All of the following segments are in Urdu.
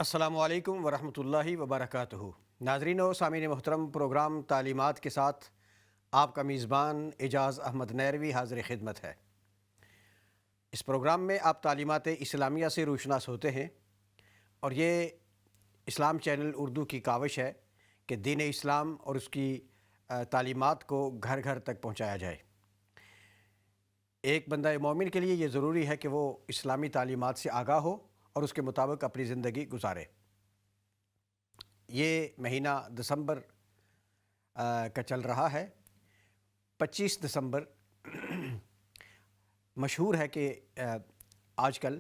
السلام علیکم ورحمۃ اللہ وبرکاتہ۔ ناظرین و سامعین محترم، پروگرام تعلیمات کے ساتھ آپ کا میزبان اعجاز احمد نیروی حاضر خدمت ہے۔ اس پروگرام میں آپ تعلیمات اسلامیہ سے روشناس ہوتے ہیں، اور یہ اسلام چینل اردو کی کاوش ہے کہ دین اسلام اور اس کی تعلیمات کو گھر گھر تک پہنچایا جائے۔ ایک بندہ مومن کے لیے یہ ضروری ہے کہ وہ اسلامی تعلیمات سے آگاہ ہو اور اس کے مطابق اپنی زندگی گزارے۔ یہ مہینہ دسمبر کا چل رہا ہے۔ 25 دسمبر مشہور ہے کہ آج کل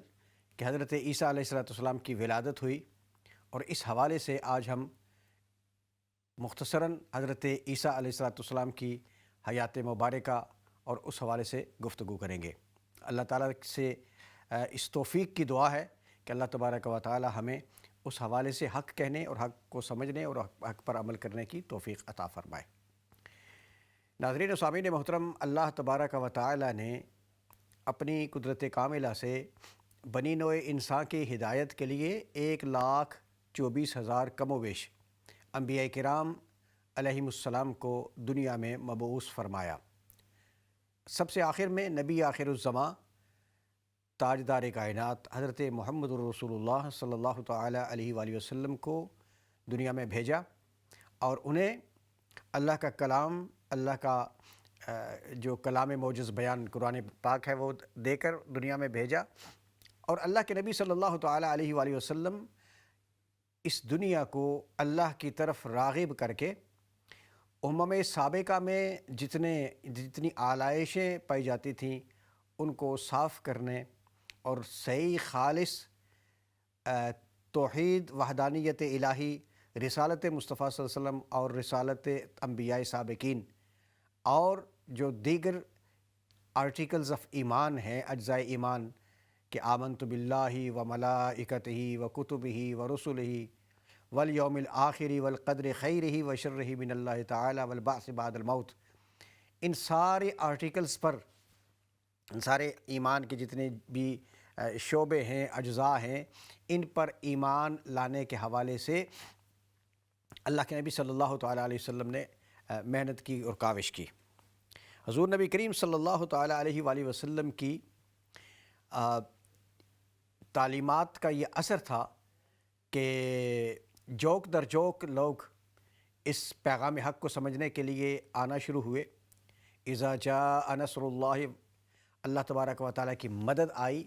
کہ حضرت عیسیٰ علیہ السلام کی ولادت ہوئی، اور اس حوالے سے آج ہم مختصراً حضرت عیسیٰ علیہ السلام کی حیات مبارکہ اور اس حوالے سے گفتگو کریں گے۔ اللہ تعالیٰ سے اس توفیق کی دعا ہے کہ اللہ تبارک و تعالی ہمیں اس حوالے سے حق کہنے اور حق کو سمجھنے اور حق پر عمل کرنے کی توفیق عطا فرمائے۔ ناظرین و سامعین محترم، اللہ تبارک و تعالی نے اپنی قدرت کاملہ سے بنی نوع انسان کی ہدایت کے لیے 1,24,000 کم و بیش انبیاء کرام علیہم السلام کو دنیا میں مبعوث فرمایا۔ سب سے آخر میں نبی آخر الزماں تاجدار کائنات حضرت محمد الرسول اللہ صلی اللہ تعالی علیہ وآلہ وسلم کو دنیا میں بھیجا، اور انہیں اللہ کا کلام، اللہ کا جو کلام معجز بیان قرآن پاک ہے وہ دے کر دنیا میں بھیجا، اور اللہ کے نبی صلی اللہ تعالی علیہ وآلہ وسلم اس دنیا کو اللہ کی طرف راغب کر کے امم سابقہ میں جتنی آلائشیں پائی جاتی تھیں ان کو صاف کرنے اور صحیح خالص توحید وحدانیت الہی، رسالت مصطفیٰ صلی اللہ علیہ وسلم اور رسالت انبیاء سابقین اور جو دیگر آرٹیکلز آف ایمان ہیں، اجزاء ایمان کہ آمنت باللہ و ملائکتہ و کتبہ و رسلہ والیوم الآخر والقدر خیرہ و شرہ من اللہ تعالی والبعث بعد الموت، ان سارے آرٹیکلز پر، ان سارے ایمان کے جتنے بھی شعبے ہیں، اجزاء ہیں، ان پر ایمان لانے کے حوالے سے اللہ کے نبی صلی اللہ تعالیٰ علیہ وسلم نے محنت کی اور کاوش کی۔ حضور نبی کریم صلی اللہ تعالیٰ علیہ وآلہ وسلم کی تعلیمات کا یہ اثر تھا کہ جوک در جوک لوگ اس پیغام حق کو سمجھنے کے لیے آنا شروع ہوئے۔ اذا جاء نصر اللہ، اللہ تبارک و تعالیٰ کی مدد آئی،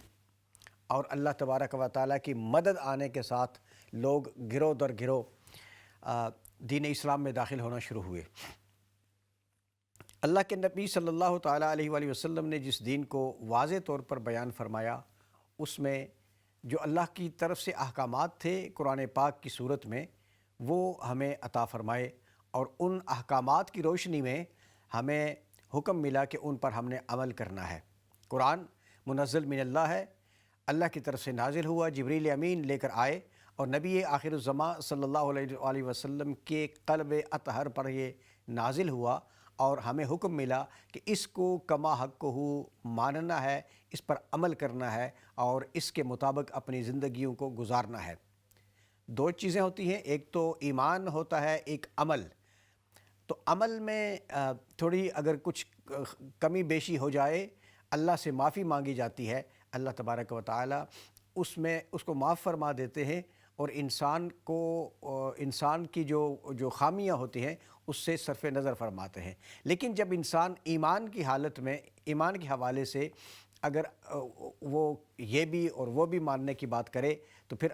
اور اللہ تبارک و تعالیٰ کی مدد آنے کے ساتھ لوگ گروہ در گروہ دین اسلام میں داخل ہونا شروع ہوئے۔ اللہ کے نبی صلی اللہ تعالیٰ علیہ وآلہ وسلم نے جس دین کو واضح طور پر بیان فرمایا، اس میں جو اللہ کی طرف سے احکامات تھے قرآن پاک کی صورت میں، وہ ہمیں عطا فرمائے، اور ان احکامات کی روشنی میں ہمیں حکم ملا کہ ان پر ہم نے عمل کرنا ہے۔ قرآن منزل من اللہ ہے، اللہ کی طرف سے نازل ہوا، جبریل امین لے کر آئے، اور نبی آخر الزماں صلی اللہ علیہ وآلہ وسلم کے قلب اطہر پر یہ نازل ہوا، اور ہمیں حکم ملا کہ اس کو کما حق ہو ماننا ہے، اس پر عمل کرنا ہے، اور اس کے مطابق اپنی زندگیوں کو گزارنا ہے۔ دو چیزیں ہوتی ہیں، ایک تو ایمان ہوتا ہے، ایک عمل۔ تو عمل میں تھوڑی اگر کچھ کمی بیشی ہو جائے، اللہ سے معافی مانگی جاتی ہے، اللہ تبارک و تعالی اس کو معاف فرما دیتے ہیں، اور انسان کی جو خامیاں ہوتی ہیں اس سے صرف نظر فرماتے ہیں۔ لیکن جب انسان ایمان کی حالت میں، ایمان کے حوالے سے اگر وہ یہ بھی اور وہ بھی ماننے کی بات کرے، تو پھر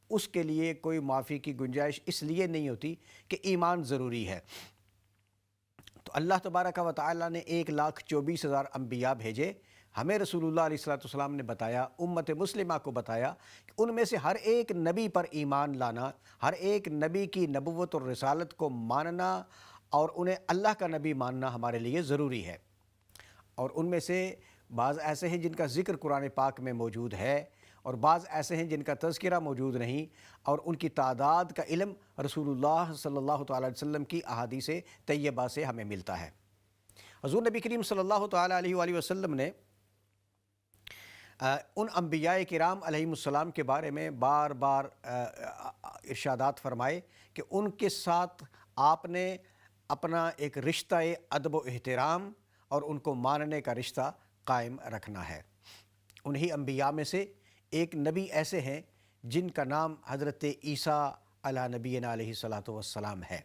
اس کے لیے کوئی معافی کی گنجائش اس لیے نہیں ہوتی کہ ایمان ضروری ہے۔ تو اللہ تبارک و تعالیٰ نے 1,24,000 انبیاء بھیجے۔ ہمیں رسول اللہ علیہ السلام نے بتایا، امت مسلمہ کو بتایا کہ ان میں سے ہر ایک نبی پر ایمان لانا، ہر ایک نبی کی نبوت اور رسالت کو ماننا اور انہیں اللہ کا نبی ماننا ہمارے لیے ضروری ہے۔ اور ان میں سے بعض ایسے ہیں جن کا ذکر قرآن پاک میں موجود ہے، اور بعض ایسے ہیں جن کا تذکرہ موجود نہیں، اور ان کی تعداد کا علم رسول اللہ صلی اللہ تعالیٰ علیہ وسلم کی احادیث طیبہ سے ہمیں ملتا ہے۔ حضور نبی کریم صلی اللہ تعالیٰ علیہ وآلہ وسلم نے ان انبیاء کرام علیہم السلام کے بارے میں بار بار ارشادات فرمائے کہ ان کے ساتھ آپ نے اپنا ایک رشتہ ادب و احترام اور ان کو ماننے کا رشتہ قائم رکھنا ہے۔ انہی انبیاء میں سے ایک نبی ایسے ہیں جن کا نام حضرت عیسیٰ علیہ نبینا علیہ الصلاۃ والسلام ہے۔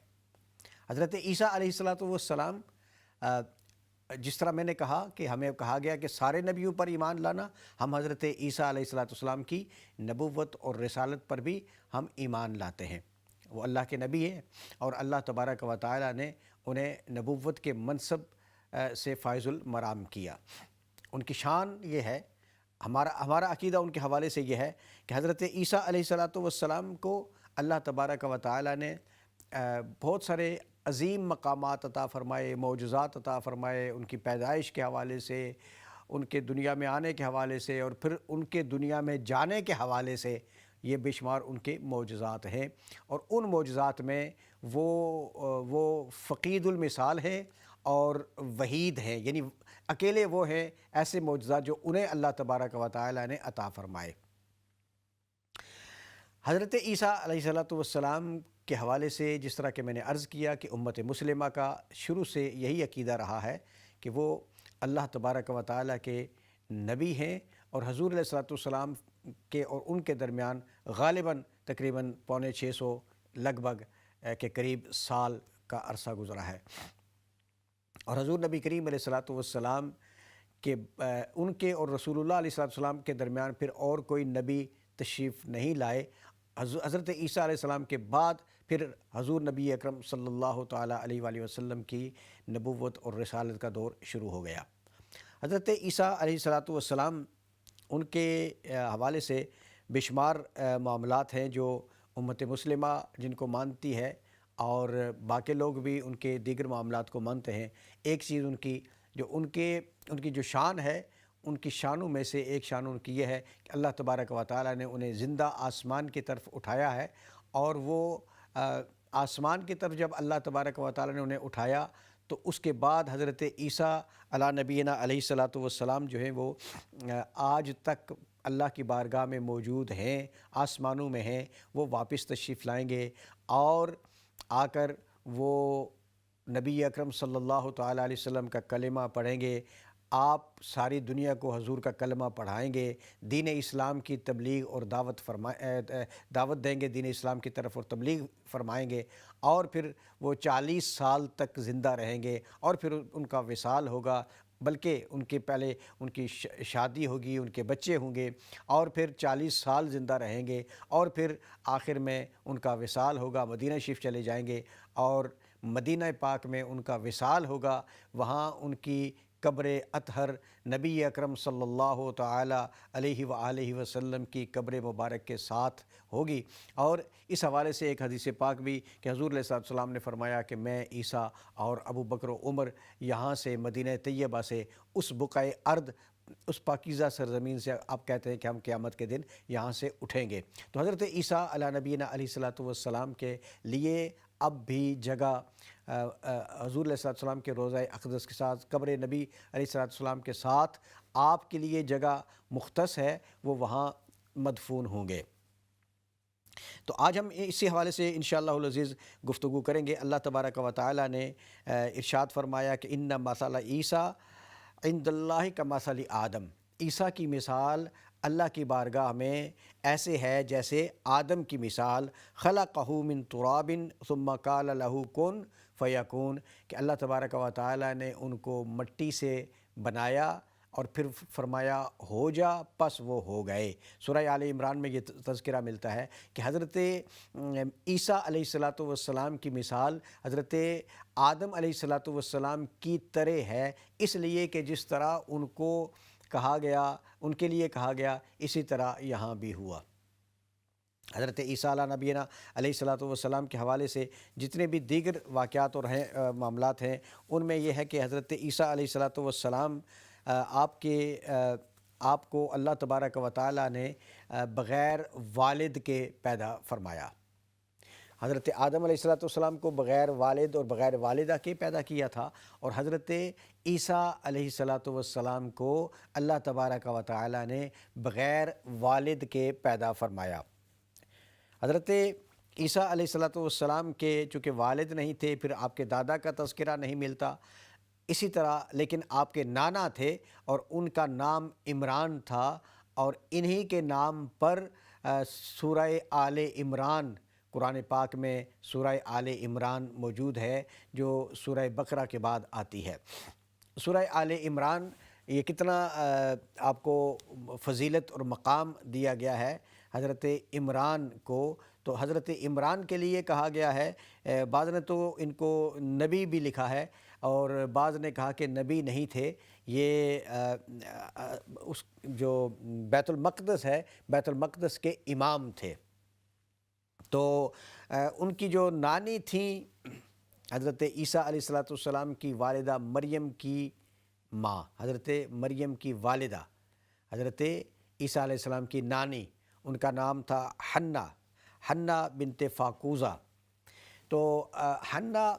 حضرت عیسیٰ علیہ الصلاۃ والسلام، جس طرح میں نے کہا کہ ہمیں کہا گیا کہ سارے نبیوں پر ایمان لانا، ہم حضرت عیسیٰ علیہ الصلاۃ والسلام کی نبوت اور رسالت پر بھی ہم ایمان لاتے ہیں۔ وہ اللہ کے نبی ہیں اور اللہ تبارک و تعالی نے انہیں نبوت کے منصب سے فائز المرام کیا۔ ان کی شان یہ ہے، ہمارا عقیدہ ان کے حوالے سے یہ ہے کہ حضرت عیسیٰ علیہ الصلاۃ والسلام کو اللہ تبارک و تعالی نے بہت سارے عظیم مقامات عطا فرمائے، معجزات عطا فرمائے، ان کی پیدائش کے حوالے سے، ان کے دنیا میں آنے کے حوالے سے، اور پھر ان کے دنیا میں جانے کے حوالے سے یہ بے شمار ان کے معجزات ہیں۔ اور ان معجزات میں وہ فقید المثال ہیں اور وحید ہیں، یعنی اکیلے وہ ہیں ایسے معجزات جو انہیں اللہ تبارک و تعالی نے عطا فرمائے۔ حضرت عیسیٰ علیہ السلام کے حوالے سے جس طرح کہ میں نے عرض کیا کہ امت مسلمہ کا شروع سے یہی عقیدہ رہا ہے کہ وہ اللہ تبارک و تعالی کے نبی ہیں، اور حضور علیہ السلام کے اور ان کے درمیان غالباً تقریباً 650 لگ بھگ کے قریب سال کا عرصہ گزرا ہے۔ اور حضور نبی کریم علیہ السلام کے ان کے اور رسول اللہ علیہ السلام کے درمیان پھر اور کوئی نبی تشریف نہیں لائے۔ حضرت عیسیٰ علیہ السلام کے بعد پھر حضور نبی اکرم صلی اللہ تعالیٰ علیہ وآلہ وسلم کی نبوت اور رسالت کا دور شروع ہو گیا۔ حضرت عیسیٰ علیہ السلام ان کے حوالے سے بے شمار معاملات ہیں جو امت مسلمہ جن کو مانتی ہے، اور باقی لوگ بھی ان کے دیگر معاملات کو مانتے ہیں۔ ایک چیز ان کی جو شان ہے، ان کی شانوں میں سے ایک شان ان کی یہ ہے کہ اللہ تبارک و تعالی نے انہیں زندہ آسمان کی طرف اٹھایا ہے، اور وہ آسمان کی طرف جب اللہ تبارک و تعالی نے انہیں اٹھایا تو اس کے بعد حضرت عیسیٰ علیہ نبینا علیہ الصلاۃ والسلام جو ہیں وہ آج تک اللہ کی بارگاہ میں موجود ہیں، آسمانوں میں ہیں۔ وہ واپس تشریف لائیں گے اور آ کر وہ نبی اکرم صلی اللہ تعالیٰ علیہ وسلم کا کلمہ پڑھیں گے۔ آپ ساری دنیا کو حضور کا کلمہ پڑھائیں گے، دین اسلام کی تبلیغ اور دعوت دیں گے، دین اسلام کی طرف اور تبلیغ فرمائیں گے، اور پھر وہ 40 سال تک زندہ رہیں گے، اور پھر ان کا وصال ہوگا، بلکہ ان کے پہلے ان کی شادی ہوگی، ان کے بچے ہوں گے، اور پھر 40 سال زندہ رہیں گے، اور پھر آخر میں ان کا وصال ہوگا، مدینہ شریف چلے جائیں گے، اور مدینہ پاک میں ان کا وصال ہوگا۔ وہاں ان کی قبر اطہر نبی اکرم صلی اللہ تعالی علیہ وآلہ وسلم کی قبر مبارک کے ساتھ ہوگی۔ اور اس حوالے سے ایک حدیث پاک بھی کہ حضور علیہ السلام نے فرمایا کہ میں، عیسیٰ اور ابو بکر و عمر یہاں سے مدینہ طیبہ سے اس بقعہ ارض، اس پاکیزہ سرزمین سے آپ کہتے ہیں کہ ہم قیامت کے دن یہاں سے اٹھیں گے۔ تو حضرت عیسیٰ علیہ نبینا علیہ السلام کے لیے اب بھی جگہ حضور علیہ السلام کے روضہ اقدس کے ساتھ، قبر نبی علیہ السلام کے ساتھ آپ کے لیے جگہ مختص ہے، وہ وہاں مدفون ہوں گے۔ تو آج ہم اسی حوالے سے انشاءاللہ العزیز گفتگو کریں گے۔ اللہ تبارک و تعالی نے ارشاد فرمایا کہ ان مثل عیسیٰ عند اللہ کمثل آدم، عیسیٰ کی مثال اللہ کی بارگاہ میں ایسے ہے جیسے آدم کی مثال، خلقہ من تراب ثم قال له کن فیکون، کہ اللہ تبارک و تعالی نے ان کو مٹی سے بنایا اور پھر فرمایا ہو جا، پس وہ ہو گئے۔ سورہ آل عمران میں یہ تذکرہ ملتا ہے کہ حضرت عیسیٰ علیہ السلام کی مثال حضرت آدم علیہ السلام کی طرح ہے، اس لیے کہ جس طرح ان کو کہا گیا، ان کے لیے کہا گیا، اسی طرح یہاں بھی ہوا۔ حضرت عیسیٰ علیہ نبینا علیہ السلام کے حوالے سے جتنے بھی دیگر واقعات اور معاملات ہیں، ان میں یہ ہے کہ حضرت عیسیٰ علیہ السلام آپ کو اللہ تبارک و تعالی نے بغیر والد کے پیدا فرمایا۔ حضرت آدم علیہ السلام کو بغیر والد اور بغیر والدہ کے پیدا کیا تھا، اور حضرت عیسیٰ علیہ السلام کو اللہ تبارک و تعالی نے بغیر والد کے پیدا فرمایا۔ حضرت عیسیٰ علیہ السلام کے چونکہ والد نہیں تھے، پھر آپ کے دادا کا تذکرہ نہیں ملتا، اسی طرح لیکن آپ کے نانا تھے اور ان کا نام عمران تھا، اور انہی کے نام پر سورہ آل عمران، قرآن پاک میں سورہ آل عمران موجود ہے جو سورہ بقرہ کے بعد آتی ہے۔ سورہ آل عمران یہ کتنا آپ کو فضیلت اور مقام دیا گیا ہے حضرت عمران کو، تو حضرت عمران کے لیے کہا گیا ہے، بعض نے تو ان کو نبی بھی لکھا ہے اور بعض نے کہا کہ نبی نہیں تھے، یہ اس جو بیت المقدس ہے، بیت المقدس کے امام تھے۔ تو ان کی جو نانی تھیں حضرت عیسیٰ علیہ السلام کی والدہ مریم کی ماں، حضرت مریم کی والدہ حضرت عیسیٰ علیہ السلام کی نانی، ان کا نام تھا حنہ بنت فاقوزہ۔ تو حنہ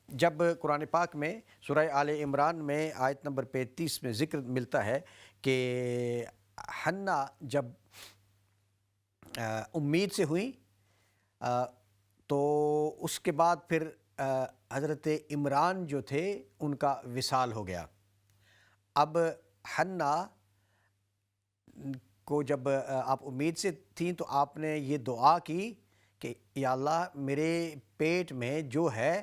جب قرآن پاک میں سورہ آل عمران میں آیت نمبر 35 میں ذکر ملتا ہے کہ حنہ جب امید سے ہوئیں تو اس کے بعد پھر حضرت عمران جو تھے ان کا وصال ہو گیا۔ اب حنہ کو جب آپ امید سے تھیں تو آپ نے یہ دعا کی کہ یا اللہ میرے پیٹ میں جو ہے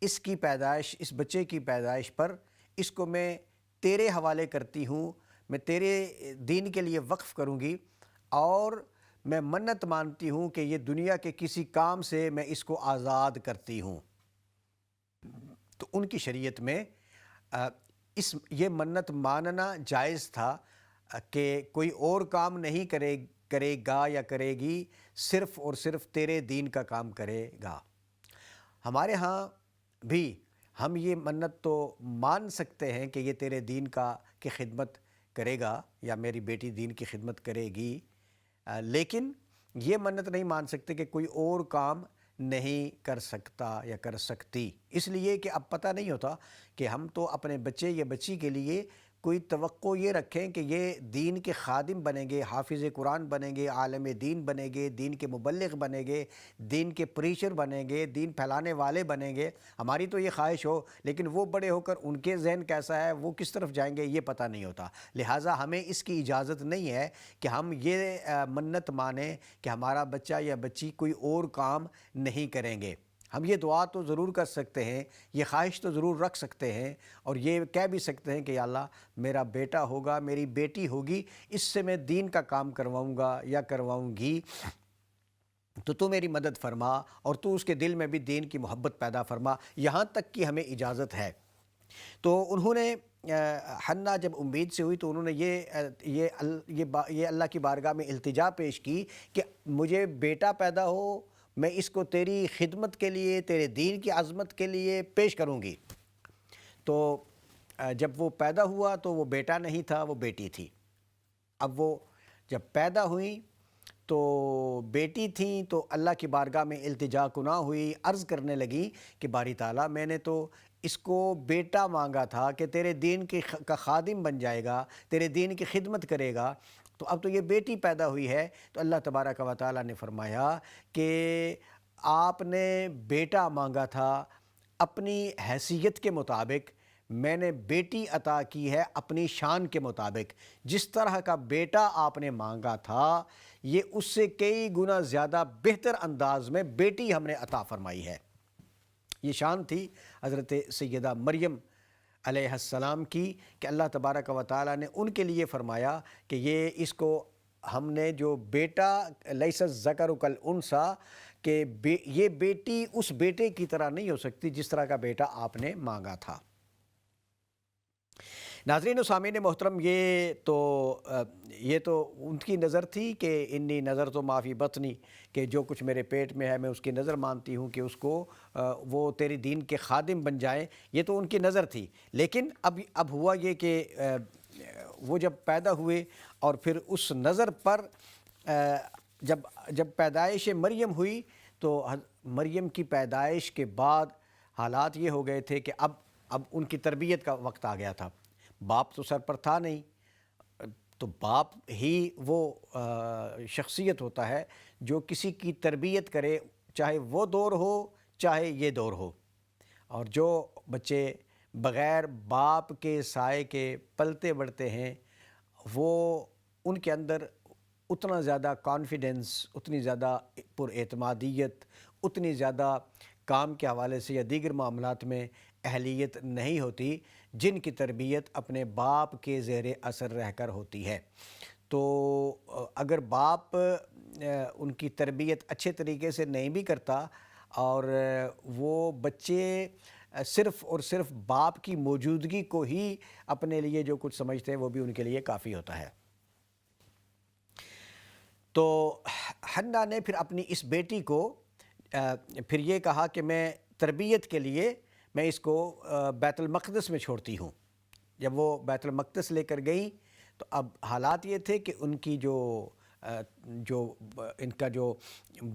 اس کی پیدائش، اس بچے کی پیدائش پر اس کو میں تیرے حوالے کرتی ہوں، میں تیرے دین کے لیے وقف کروں گی، اور میں منت مانتی ہوں کہ یہ دنیا کے کسی کام سے میں اس کو آزاد کرتی ہوں۔ تو ان کی شریعت میں یہ منت ماننا جائز تھا کہ کوئی اور کام نہیں کرے گا یا کرے گی، صرف اور صرف تیرے دین کا کام کرے گا۔ ہمارے ہاں بھی ہم یہ منت تو مان سکتے ہیں کہ یہ تیرے دین کی خدمت کرے گا یا میری بیٹی دین کی خدمت کرے گی، لیکن یہ منت نہیں مان سکتے کہ کوئی اور کام نہیں کر سکتا یا کر سکتی، اس لیے کہ اب پتہ نہیں ہوتا کہ ہم تو اپنے بچے یا بچی کے لیے کوئی توقع یہ رکھیں کہ یہ دین کے خادم بنیں گے، حافظ قرآن بنیں گے، عالم دین بنیں گے، دین کے مبلغ بنیں گے، دین کے پریچر بنیں گے، دین پھیلانے والے بنیں گے۔ ہماری تو یہ خواہش ہو، لیکن وہ بڑے ہو کر ان کے ذہن کیسا ہے، وہ کس طرف جائیں گے، یہ پتہ نہیں ہوتا۔ لہٰذا ہمیں اس کی اجازت نہیں ہے کہ ہم یہ منت مانیں کہ ہمارا بچہ یا بچی کوئی اور کام نہیں کریں گے۔ ہم یہ دعا تو ضرور کر سکتے ہیں، یہ خواہش تو ضرور رکھ سکتے ہیں، اور یہ کہہ بھی سکتے ہیں کہ یا اللہ میرا بیٹا ہوگا، میری بیٹی ہوگی، اس سے میں دین کا کام کرواؤں گا یا کرواؤں گی، تو میری مدد فرما، اور تو اس کے دل میں بھی دین کی محبت پیدا فرما، یہاں تک کہ ہمیں اجازت ہے۔ تو انہوں نے حنہ جب امید سے ہوئی تو انہوں نے یہ اللہ کی بارگاہ میں التجا پیش کی کہ مجھے بیٹا پیدا ہو، میں اس کو تیری خدمت کے لیے، تیرے دین کی عظمت کے لیے پیش کروں گی۔ تو جب وہ پیدا ہوا تو وہ بیٹا نہیں تھا، وہ بیٹی تھی۔ اب وہ جب پیدا ہوئیں تو بیٹی تھیں تو اللہ کی بارگاہ میں التجا کنا ہوئی، عرض کرنے لگی کہ باری تعالیٰ میں نے تو اس کو بیٹا مانگا تھا کہ تیرے دین کا خادم بن جائے گا، تیرے دین کی خدمت کرے گا، تو اب تو یہ بیٹی پیدا ہوئی ہے۔ تو اللہ تبارک و تعالیٰ نے فرمایا کہ آپ نے بیٹا مانگا تھا اپنی حیثیت کے مطابق، میں نے بیٹی عطا کی ہے اپنی شان کے مطابق۔ جس طرح کا بیٹا آپ نے مانگا تھا، یہ اس سے کئی گنا زیادہ بہتر انداز میں بیٹی ہم نے عطا فرمائی ہے۔ یہ شان تھی حضرت سیدہ مریم علیہ السلام کی کہ اللہ تبارک و تعالیٰ نے ان کے لیے فرمایا کہ اس کو ہم نے جو بیٹا لیس الذکر کالانثیٰ، کہ یہ بیٹی اس بیٹے کی طرح نہیں ہو سکتی جس طرح کا بیٹا آپ نے مانگا تھا۔ ناظرین و سامعین محترم، یہ تو ان کی نظر تھی کہ انی نظر تو معافی بطنی، کہ جو کچھ میرے پیٹ میں ہے میں اس کی نظر مانتی ہوں کہ اس کو وہ تیری دین کے خادم بن جائیں، یہ تو ان کی نظر تھی۔ لیکن اب ہوا یہ کہ وہ جب پیدا ہوئے اور پھر اس نظر پر جب پیدائش مریم ہوئی تو مریم کی پیدائش کے بعد حالات یہ ہو گئے تھے کہ اب ان کی تربیت کا وقت آ گیا تھا۔ باپ تو سر پر تھا نہیں، تو باپ ہی وہ شخصیت ہوتا ہے جو کسی کی تربیت کرے، چاہے وہ دور ہو چاہے یہ دور ہو۔ اور جو بچے بغیر باپ کے سائے کے پلتے بڑھتے ہیں، وہ ان کے اندر اتنا زیادہ کانفیڈنس، اتنی زیادہ پر اعتمادیت، اتنی زیادہ کام کے حوالے سے یا دیگر معاملات میں اہلیت نہیں ہوتی جن کی تربیت اپنے باپ کے زیر اثر رہ کر ہوتی ہے۔ تو اگر باپ ان کی تربیت اچھے طریقے سے نہیں بھی کرتا اور وہ بچے صرف اور صرف باپ کی موجودگی کو ہی اپنے لیے جو کچھ سمجھتے ہیں وہ بھی ان کے لیے کافی ہوتا ہے۔ تو حنا نے پھر اپنی اس بیٹی کو پھر یہ کہا کہ میں تربیت کے لیے میں اس کو بیت المقدس میں چھوڑتی ہوں۔ جب وہ بیت المقدس لے کر گئی تو اب حالات یہ تھے کہ ان کی جو ان کا جو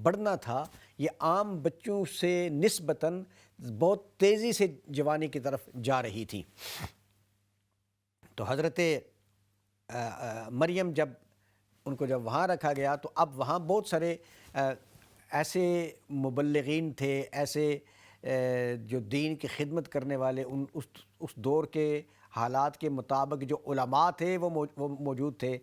بڑھنا تھا یہ عام بچوں سے نسبتاً بہت تیزی سے جوانی کی طرف جا رہی تھی۔ تو حضرت مریم جب وہاں رکھا گیا تو اب وہاں بہت سارے ایسے مبلغین تھے، ایسے جو دین کی خدمت کرنے والے اس دور کے حالات کے مطابق جو علماء تھے وہ موجود تھے،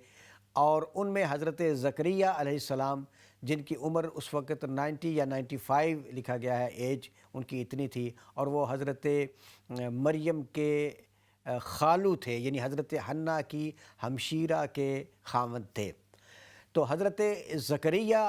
اور ان میں حضرت زکریا علیہ السلام جن کی عمر اس وقت 90 یا 95 لکھا گیا ہے ایج ان کی اتنی تھی، اور وہ حضرت مریم کے خالو تھے، یعنی حضرت حنا کی ہمشیرہ کے خاوند تھے۔ تو حضرت زکریا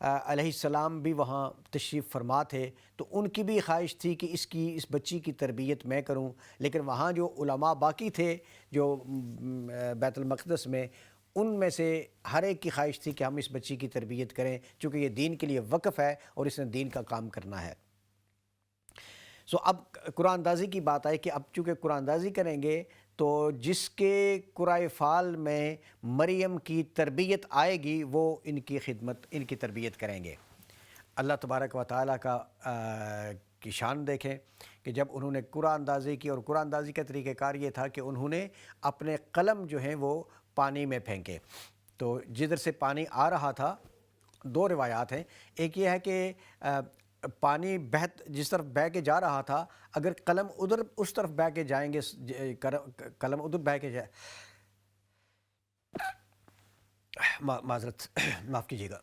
علیہ السلام بھی وہاں تشریف فرما تھے، تو ان کی بھی خواہش تھی کہ اس بچی کی تربیت میں کروں، لیکن وہاں جو علماء باقی تھے جو بیت المقدس میں، ان میں سے ہر ایک کی خواہش تھی کہ ہم اس بچی کی تربیت کریں، چونکہ یہ دین کے لیے وقف ہے اور اس نے دین کا کام کرنا ہے۔ اب قرآن اندازی کی بات آئی کہ اب چونکہ قرآن اندازی کریں گے تو جس کے قرائے فال میں مریم کی تربیت آئے گی وہ ان کی خدمت، ان کی تربیت کریں گے۔ اللہ تبارک و تعالیٰ کی شان دیکھیں کہ جب انہوں نے قرآن اندازی کی، اور قرآن اندازی کا طریقہ کار یہ تھا کہ انہوں نے اپنے قلم جو ہیں وہ پانی میں پھینکے، تو جدھر سے پانی آ رہا تھا، دو روایات ہیں، ایک یہ ہے کہ پانی جس طرف بہہ کے جا رہا تھا، اگر قلم ادھر اس طرف بہہ کے جائیں گے، قلم ادھر بہہ کے جائے، معذرت معاف کیجیے گا،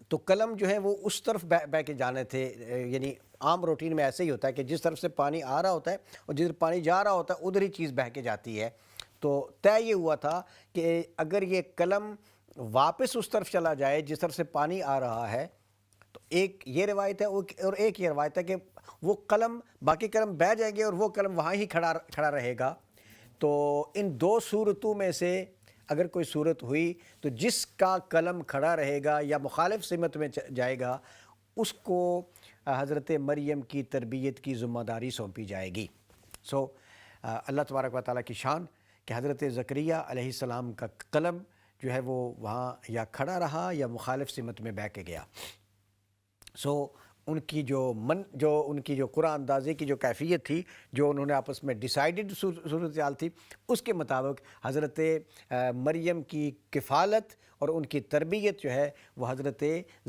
تو قلم جو ہے وہ اس طرف بہہ کے جانے تھے، یعنی عام روٹین میں ایسے ہی ہوتا ہے کہ جس طرف سے پانی آ رہا ہوتا ہے اور جدھر پانی جا رہا ہوتا ہے ادھر ہی چیز بہہ کے جاتی ہے۔ تو طے یہ ہوا تھا کہ اگر یہ قلم واپس اس طرف چلا جائے جس طرف سے پانی آ رہا ہے، تو ایک یہ روایت ہے، اور ایک یہ روایت ہے کہ وہ قلم، باقی قلم بہہ جائیں گے اور وہ قلم وہاں ہی کھڑا رہے گا۔ تو ان دو صورتوں میں سے اگر کوئی صورت ہوئی تو جس کا قلم کھڑا رہے گا یا مخالف سمت میں جائے گا اس کو حضرت مریم کی تربیت کی ذمہ داری سونپی جائے گی۔ اللہ تبارک و تعالیٰ کی شان کہ حضرت زکریا علیہ السلام کا قلم جو ہے وہ وہاں یا کھڑا رہا یا مخالف سمت میں بہہ کے گیا۔ ان کی جو قرآن اندازی کی جو کیفیت تھی، جو انہوں نے آپس میں ڈیسائیڈڈ صورتحال تھی، اس کے مطابق حضرت مریم کی کفالت اور ان کی تربیت جو ہے وہ حضرت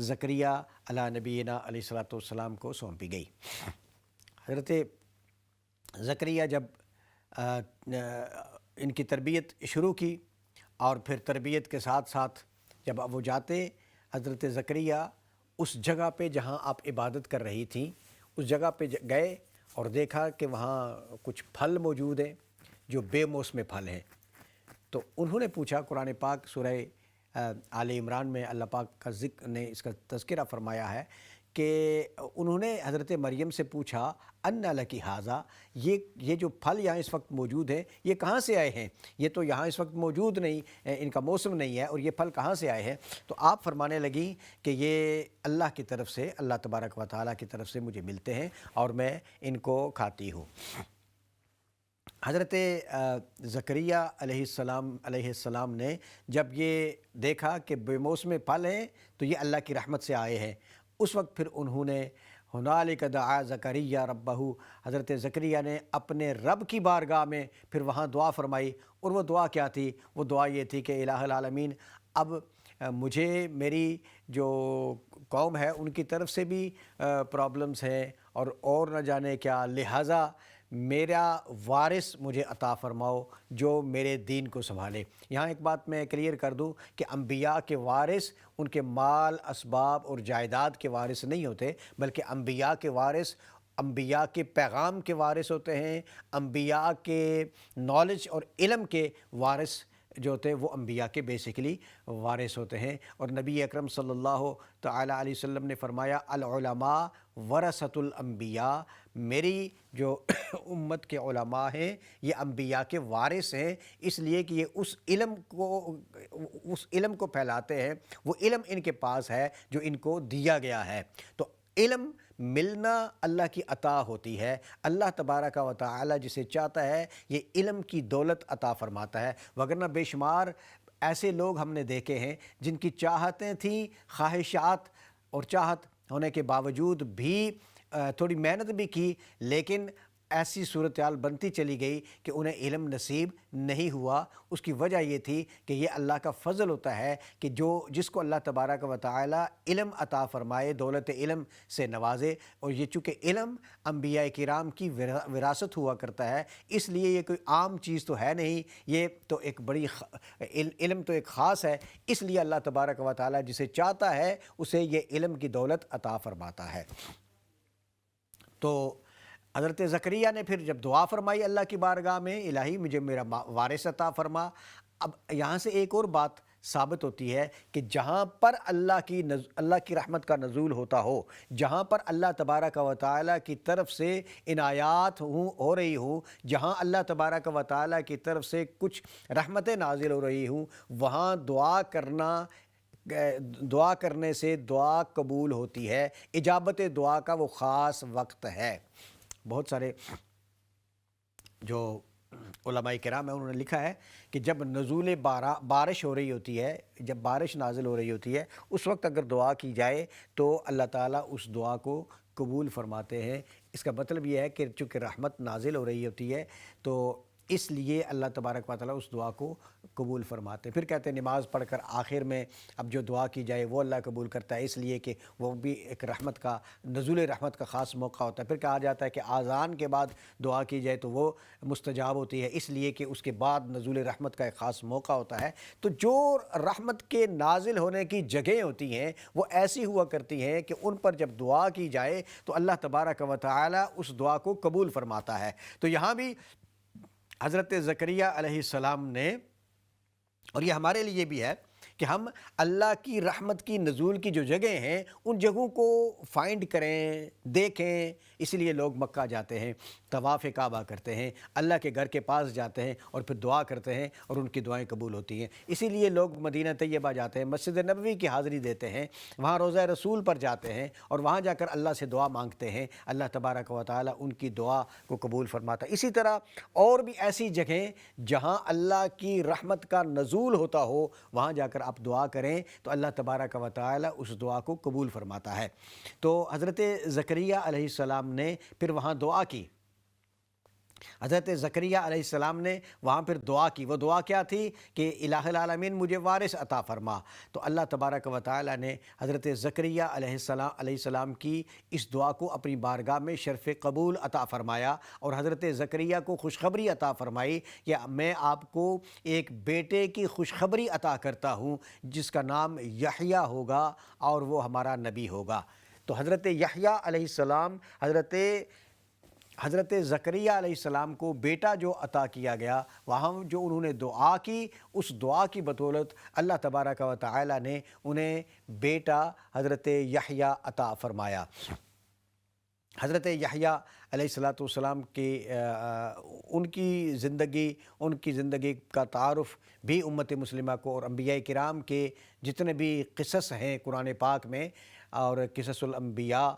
زکریا علیہ نبینا علیہ الصلوۃ والسلام کو سونپی گئی۔ حضرت زکریا جب ان کی تربیت شروع کی، اور پھر تربیت کے ساتھ ساتھ جب وہ جاتے، حضرت زکریا اس جگہ پہ جہاں آپ عبادت کر رہی تھیں اس جگہ پہ گئے اور دیکھا کہ وہاں کچھ پھل موجود ہیں جو بے موسم پھل ہیں۔ تو انہوں نے پوچھا، قرآن پاک سورہ آل عمران میں اللہ پاک کا ذکر نے اس کا تذکرہ فرمایا ہے کہ انہوں نے حضرت مریم سے پوچھا اَنَّ لَكِ هَٰذَا، یہ جو پھل یہاں اس وقت موجود ہیں یہ کہاں سے آئے ہیں؟ یہ تو یہاں اس وقت موجود نہیں، ان کا موسم نہیں ہے، اور یہ پھل کہاں سے آئے ہیں؟ تو آپ فرمانے لگیں کہ یہ اللہ کی طرف سے، اللہ تبارک و تعالیٰ کی طرف سے مجھے ملتے ہیں اور میں ان کو کھاتی ہوں۔ حضرت زکریا علیہ السلام نے جب یہ دیکھا کہ بے موسم پھل ہیں تو یہ اللہ کی رحمت سے آئے ہیں، اس وقت پھر انہوں نے ہنالک دعا زکریا ربہ، حضرت زکریا نے اپنے رب کی بارگاہ میں پھر وہاں دعا فرمائی۔ اور وہ دعا کیا تھی؟ وہ دعا یہ تھی کہ الہ العالمین، اب مجھے میری جو قوم ہے ان کی طرف سے بھی پرابلمز ہیں اور نہ جانے کیا، لہٰذا میرا وارث مجھے عطا فرماؤ جو میرے دین کو سنبھالے۔ یہاں ایک بات میں کلیئر کر دوں کہ انبیاء کے وارث ان کے مال، اسباب اور جائیداد کے وارث نہیں ہوتے، بلکہ انبیاء کے وارث انبیاء کے پیغام کے وارث ہوتے ہیں، انبیاء کے نالج اور علم کے وارث جو ہوتے ہیں وہ انبیاء کے بیسیکلی وارث ہوتے ہیں۔ اور نبی اکرم صلی اللہ تعالیٰ علیہ وسلم نے فرمایا العلماء ورثۃ الانبیاء، میری جو امت کے علماء ہیں یہ انبیاء کے وارث ہیں، اس لیے کہ یہ اس علم کو پھیلاتے ہیں، وہ علم ان کے پاس ہے جو ان کو دیا گیا ہے۔ تو علم ملنا اللہ کی عطا ہوتی ہے، اللہ تبارک و تعالی جسے چاہتا ہے یہ علم کی دولت عطا فرماتا ہے، وگرنہ بے شمار ایسے لوگ ہم نے دیکھے ہیں جن کی چاہتیں تھیں، خواہشات اور چاہت ہونے کے باوجود بھی تھوڑی محنت بھی کی، لیکن ایسی صورتحال بنتی چلی گئی کہ انہیں علم نصیب نہیں ہوا۔ اس کی وجہ یہ تھی کہ یہ اللہ کا فضل ہوتا ہے کہ جس کو اللہ تبارک و تعالی علم عطا فرمائے، دولت علم سے نوازے، اور یہ چونکہ علم انبیاء کرام کی وراثت ہوا کرتا ہے، اس لیے یہ کوئی عام چیز تو ہے نہیں، یہ تو ایک بڑی علم تو ایک خاص ہے، اس لیے اللہ تبارک و تعالی جسے چاہتا ہے اسے یہ علم کی دولت عطا فرماتا ہے۔ تو حضرت زکریا نے پھر جب دعا فرمائی اللہ کی بارگاہ میں، الہی مجھے میرا وارث عطا فرما، اب یہاں سے ایک اور بات ثابت ہوتی ہے کہ جہاں پر اللہ کی رحمت کا نزول ہوتا ہو، جہاں پر اللہ تبارک و تعالیٰ کی طرف سے عنایات ہو رہی ہوں، جہاں اللہ تبارک و تعالیٰ کی طرف سے کچھ رحمتیں نازل ہو رہی ہوں، وہاں دعا کرنے سے دعا قبول ہوتی ہے۔ اجابت دعا کا وہ خاص وقت ہے۔ بہت سارے جو علماء کرام ہیں انہوں نے لکھا ہے کہ جب نزول بارش ہو رہی ہوتی ہے، جب بارش نازل ہو رہی ہوتی ہے، اس وقت اگر دعا کی جائے تو اللہ تعالیٰ اس دعا کو قبول فرماتے ہیں۔ اس کا مطلب یہ ہے کہ چونکہ رحمت نازل ہو رہی ہوتی ہے تو اس لیے اللہ تبارک و تعالیٰ اس دعا کو قبول فرماتے ہیں۔ پھر کہتے ہیں نماز پڑھ کر آخر میں اب جو دعا کی جائے وہ اللہ قبول کرتا ہے، اس لیے کہ وہ بھی ایک رحمت کا، نزول رحمت کا خاص موقع ہوتا ہے۔ پھر کہا جاتا ہے کہ آذان کے بعد دعا کی جائے تو وہ مستجاب ہوتی ہے، اس لیے کہ اس کے بعد نزول رحمت کا ایک خاص موقع ہوتا ہے۔ تو جو رحمت کے نازل ہونے کی جگہیں ہوتی ہیں وہ ایسی ہوا کرتی ہیں کہ ان پر جب دعا کی جائے تو اللہ تبارک و تعالیٰ اس دعا کو قبول فرماتا ہے۔ تو یہاں بھی حضرت زکریا علیہ السلام نے، اور یہ ہمارے لیے بھی ہے کہ ہم اللہ کی رحمت کی نزول کی جو جگہیں ہیں ان جگہوں کو فائنڈ کریں، دیکھیں۔ اسی لیے لوگ مکہ جاتے ہیں، طواف کعبہ کرتے ہیں، اللہ کے گھر کے پاس جاتے ہیں اور پھر دعا کرتے ہیں اور ان کی دعائیں قبول ہوتی ہیں۔ اسی لیے لوگ مدینہ طیبہ جاتے ہیں، مسجد نبوی کی حاضری دیتے ہیں، وہاں روضہ رسول پر جاتے ہیں اور وہاں جا کر اللہ سے دعا مانگتے ہیں، اللہ تبارک و تعالیٰ ان کی دعا کو قبول فرماتا ہے۔ اسی طرح اور بھی ایسی جگہیں جہاں اللہ کی رحمت کا نزول ہوتا ہو، وہاں جا کر آپ دعا کریں تو اللہ تبارک و تعالیٰ اس دعا کو قبول فرماتا ہے۔ تو حضرت زکریا علیہ السلام نے پھر وہاں دعا کی، حضرت زکریا علیہ السلام نے وہاں پھر دعا کی۔ وہ دعا کیا تھی کہ الہ العالمین مجھے وارث عطا فرما۔ تو اللہ تبارک و تعالیٰ نے حضرت زکریا علیہ السلام کی اس دعا کو اپنی بارگاہ میں شرف قبول عطا فرمایا اور حضرت زکریا کو خوشخبری عطا فرمائی کہ میں آپ کو ایک بیٹے کی خوشخبری عطا کرتا ہوں جس کا نام یحییٰ ہوگا اور وہ ہمارا نبی ہوگا۔ تو حضرت یحییٰ علیہ السلام حضرت زکریا علیہ السلام کو بیٹا جو عطا کیا گیا، وہاں جو انہوں نے دعا کی، اس دعا کی بدولت اللہ تبارک و تعالی نے انہیں بیٹا حضرت یحییٰ عطا فرمایا۔ حضرت یحییٰ علیہ السلام کی ان کی زندگی کا تعارف بھی امت مسلمہ کو اور انبیاء کرام کے جتنے بھی قصص ہیں قرآن پاک میں اور قصص الانبیاء،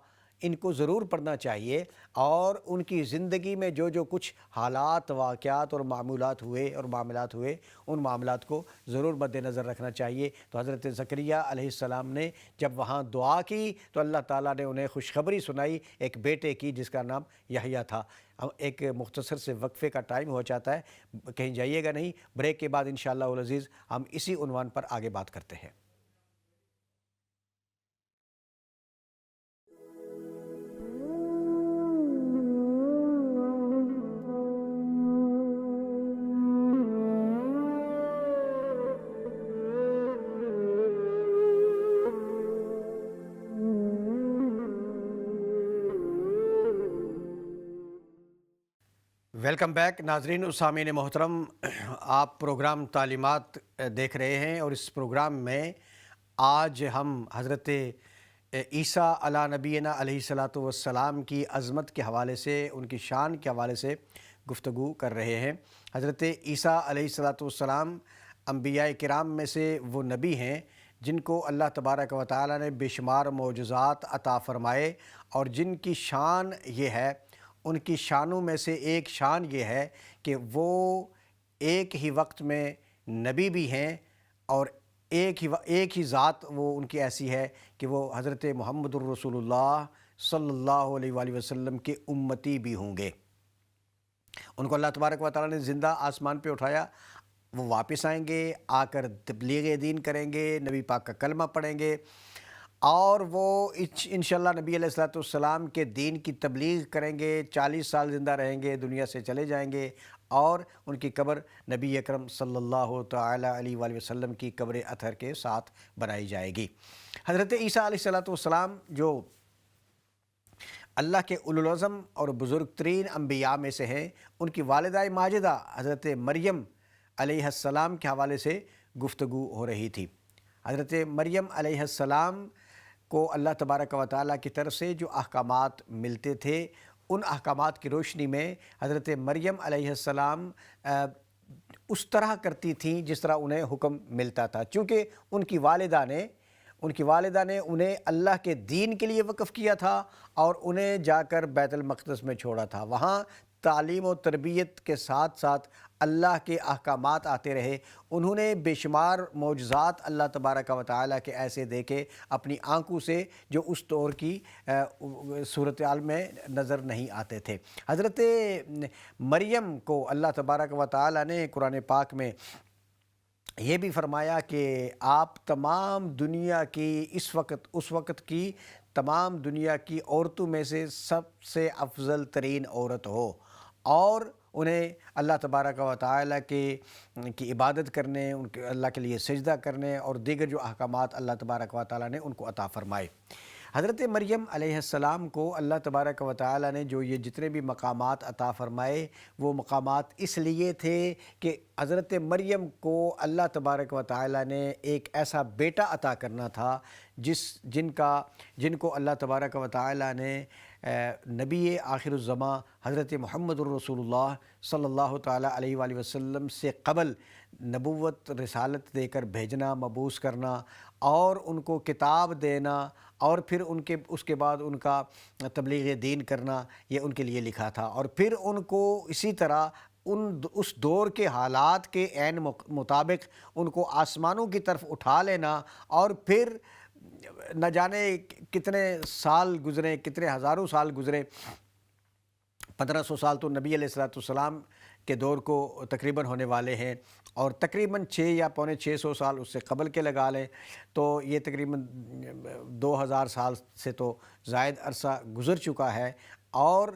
ان کو ضرور پڑھنا چاہیے، اور ان کی زندگی میں جو جو کچھ حالات، واقعات اور معمولات ہوئے ان معاملات کو ضرور مد نظر رکھنا چاہیے۔ تو حضرت زکریہ علیہ السلام نے جب وہاں دعا کی تو اللہ تعالیٰ نے انہیں خوشخبری سنائی ایک بیٹے کی جس کا نام یحییٰ تھا۔ ایک مختصر سے وقفے کا ٹائم ہو جاتا ہے، کہیں جائیے گا نہیں، بریک کے بعد انشاءاللہ العزیز ہم اسی عنوان پر آگے بات کرتے ہیں۔ ویلکم بیک ناظرین و سامعین محترم، آپ پروگرام تعلیمات دیکھ رہے ہیں، اور اس پروگرام میں آج ہم حضرت عیسیٰ علی نبینا علیہ الصلاۃ والسلام کی عظمت کے حوالے سے، ان کی شان کے حوالے سے گفتگو کر رہے ہیں۔ حضرت عیسیٰ علیہ الصلاۃ والسلام انبیاء کرام میں سے وہ نبی ہیں جن کو اللہ تبارک و تعالیٰ نے بے شمار معجزات عطا فرمائے، اور جن کی شان یہ ہے، ان کی شانوں میں سے ایک شان یہ ہے کہ وہ ایک ہی وقت میں نبی بھی ہیں، اور ایک ہی ذات وہ ان کی ایسی ہے کہ وہ حضرت محمد الرسول اللہ صلی اللہ علیہ وآلہ وسلم کے امتی بھی ہوں گے۔ ان کو اللہ تبارک و تعالیٰ نے زندہ آسمان پہ اٹھایا، وہ واپس آئیں گے، آ کر تبلیغ دین کریں گے، نبی پاک کا کلمہ پڑھیں گے، اور وہ انشاءاللہ نبی علیہ الصلوۃ والسلام کے دین کی تبلیغ کریں گے، 40 سال زندہ رہیں گے، دنیا سے چلے جائیں گے، اور ان کی قبر نبی اکرم صلی اللہ تعالی علیہ وآلہ وسلم کی قبر اطہر کے ساتھ بنائی جائے گی۔ حضرت عیسیٰ علیہ الصلوۃ والسلام جو اللہ کے اولوالعزم اور بزرگ ترین انبیاء میں سے ہیں، ان کی والدہ ماجدہ حضرت مریم علیہ السلام کے حوالے سے گفتگو ہو رہی تھی۔ حضرت مریم علیہ السلام کو اللہ تبارک و تعالیٰ کی طرف سے جو احکامات ملتے تھے، ان احکامات کی روشنی میں حضرت مریم علیہ السلام اس طرح کرتی تھیں جس طرح انہیں حکم ملتا تھا، چونکہ ان کی والدہ نے انہیں اللہ کے دین کے لیے وقف کیا تھا، اور انہیں جا کر بیت المقدس میں چھوڑا تھا۔ وہاں تعلیم و تربیت کے ساتھ ساتھ اللہ کے احکامات آتے رہے۔ انہوں نے بے شمار معجزات اللہ تبارک و تعالیٰ کے ایسے دیکھے اپنی آنکھوں سے جو اس دور کی صورتحال میں نظر نہیں آتے تھے۔ حضرت مریم کو اللہ تبارک و تعالیٰ نے قرآن پاک میں یہ بھی فرمایا کہ آپ تمام دنیا کی اس وقت کی تمام دنیا کی عورتوں میں سے سب سے افضل ترین عورت ہو، اور انہیں اللہ تبارک و تعالیٰ کی عبادت کرنے، اللہ کے لیے سجدہ کرنے اور دیگر جو احکامات اللہ تبارک و تعالیٰ نے ان کو عطا فرمائے۔ حضرت مریم علیہ السلام کو اللہ تبارک و تعالیٰ نے جو یہ جتنے بھی مقامات عطا فرمائے، وہ مقامات اس لیے تھے کہ حضرت مریم کو اللہ تبارک و تعالیٰ نے ایک ایسا بیٹا عطا کرنا تھا جن کو اللہ تبارک و تعالیٰ نے نبی آخر الزماں حضرت محمد الرسول اللہ صلی اللہ تعالیٰ علیہ وآلہ وسلم سے قبل نبوت رسالت دے کر بھیجنا، مبعوث کرنا، اور ان کو کتاب دینا، اور پھر اس کے بعد ان کا تبلیغ دین کرنا، یہ ان کے لیے لکھا تھا۔ اور پھر ان کو اسی طرح اس دور کے حالات کے عین مطابق ان کو آسمانوں کی طرف اٹھا لینا، اور پھر نہ جانے کتنے سال گزرے، کتنے ہزاروں سال گزرے، 1500 سال تو نبی علیہ الصلوۃ والسلام کے دور کو تقریباً ہونے والے ہیں، اور تقریباً 6 یا پونے 600 سال اس سے قبل کے لگا لیں تو یہ تقریباً 2000 سال سے تو زائد عرصہ گزر چکا ہے، اور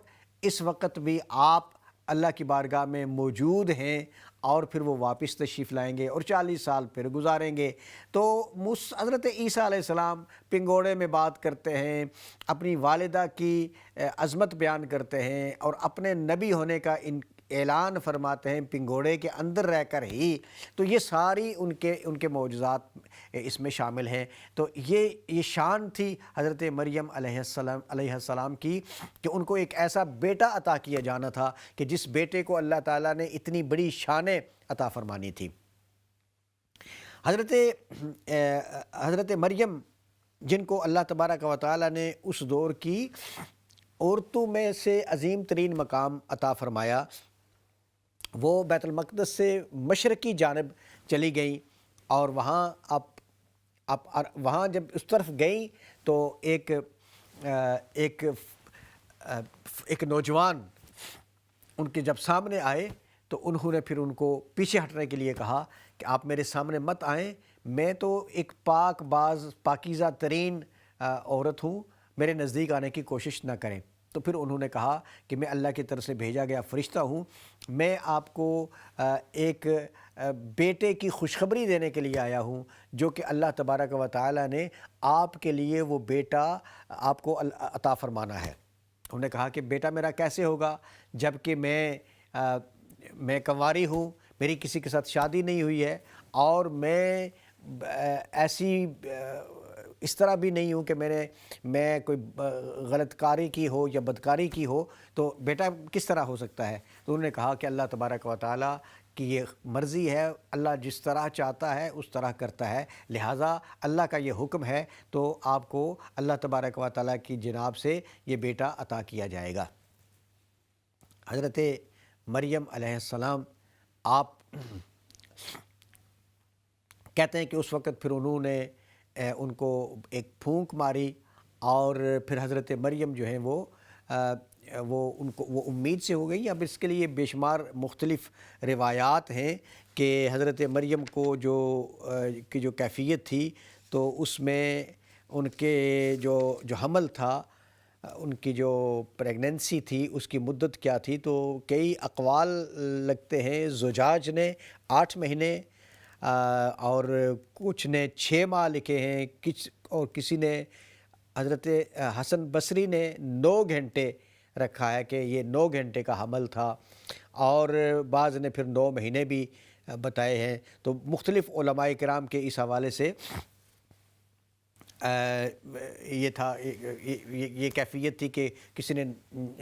اس وقت بھی آپ اللہ کی بارگاہ میں موجود ہیں، اور پھر وہ واپس تشریف لائیں گے اور 40 سال پھر گزاریں گے۔ تو حضرت عیسیٰ علیہ السلام پنگوڑے میں بات کرتے ہیں، اپنی والدہ کی عظمت بیان کرتے ہیں، اور اپنے نبی ہونے کا اعلان فرماتے ہیں پنگوڑے کے اندر رہ کر ہی۔ تو یہ ساری ان کے معجزات اس میں شامل ہیں۔ تو یہ شان تھی حضرت مریم علیہ السلام کی کہ ان کو ایک ایسا بیٹا عطا کیا جانا تھا کہ جس بیٹے کو اللہ تعالیٰ نے اتنی بڑی شانیں عطا فرمانی تھی۔ حضرت مریم جن کو اللہ تبارک و تعالی نے اس دور کی عورتوں میں سے عظیم ترین مقام عطا فرمایا، وہ بیت المقدس سے مشرقی جانب چلی گئیں، اور وہاں وہاں جب اس طرف گئیں تو ایک نوجوان ان کے جب سامنے آئے تو انہوں نے پھر ان کو پیچھے ہٹنے کے لیے کہا کہ آپ میرے سامنے مت آئیں، میں تو ایک پاک باز پاکیزہ ترین عورت ہوں، میرے نزدیک آنے کی کوشش نہ کریں۔ تو پھر انہوں نے کہا کہ میں اللہ کی طرف سے بھیجا گیا فرشتہ ہوں، میں آپ کو ایک بیٹے کی خوشخبری دینے کے لیے آیا ہوں، جو کہ اللہ تبارک و تعالی نے آپ کے لیے وہ بیٹا آپ کو عطا فرمانا ہے۔ انہوں نے کہا کہ بیٹا میرا کیسے ہوگا جب کہ میں کنواری ہوں، میری کسی کے ساتھ شادی نہیں ہوئی ہے، اور میں ایسی اس طرح بھی نہیں ہوں کہ میں کوئی غلط کاری کی ہو یا بدکاری کی ہو، تو بیٹا کس طرح ہو سکتا ہے؟ تو انہوں نے کہا کہ اللہ تبارک و تعالیٰ کی یہ مرضی ہے، اللہ جس طرح چاہتا ہے اس طرح کرتا ہے، لہٰذا اللہ کا یہ حکم ہے تو آپ کو اللہ تبارک و تعالیٰ کی جناب سے یہ بیٹا عطا کیا جائے گا۔ حضرت مریم علیہ السلام آپ کہتے ہیں کہ اس وقت پھر انہوں نے ان کو ایک پھونک ماری، اور پھر حضرت مریم جو ہیں وہ امید سے ہو گئی۔ اب اس کے لیے بے شمار مختلف روایات ہیں کہ حضرت مریم کو جو کیفیت تھی، تو اس میں ان کے جو حمل تھا، ان کی جو پریگننسی تھی، اس کی مدت کیا تھی، تو کئی اقوال لگتے ہیں۔ زجاج نے 8 مہینے اور کچھ نے 6 ماہ لکھے ہیں، اور کسی نے حضرت حسن بصری نے 9 گھنٹے رکھا ہے کہ یہ 9 گھنٹے کا حمل تھا، اور بعض نے پھر 9 مہینے بھی بتائے ہیں۔ تو مختلف علماء کرام کے اس حوالے سے یہ تھا، یہ کیفیت تھی کہ کسی نے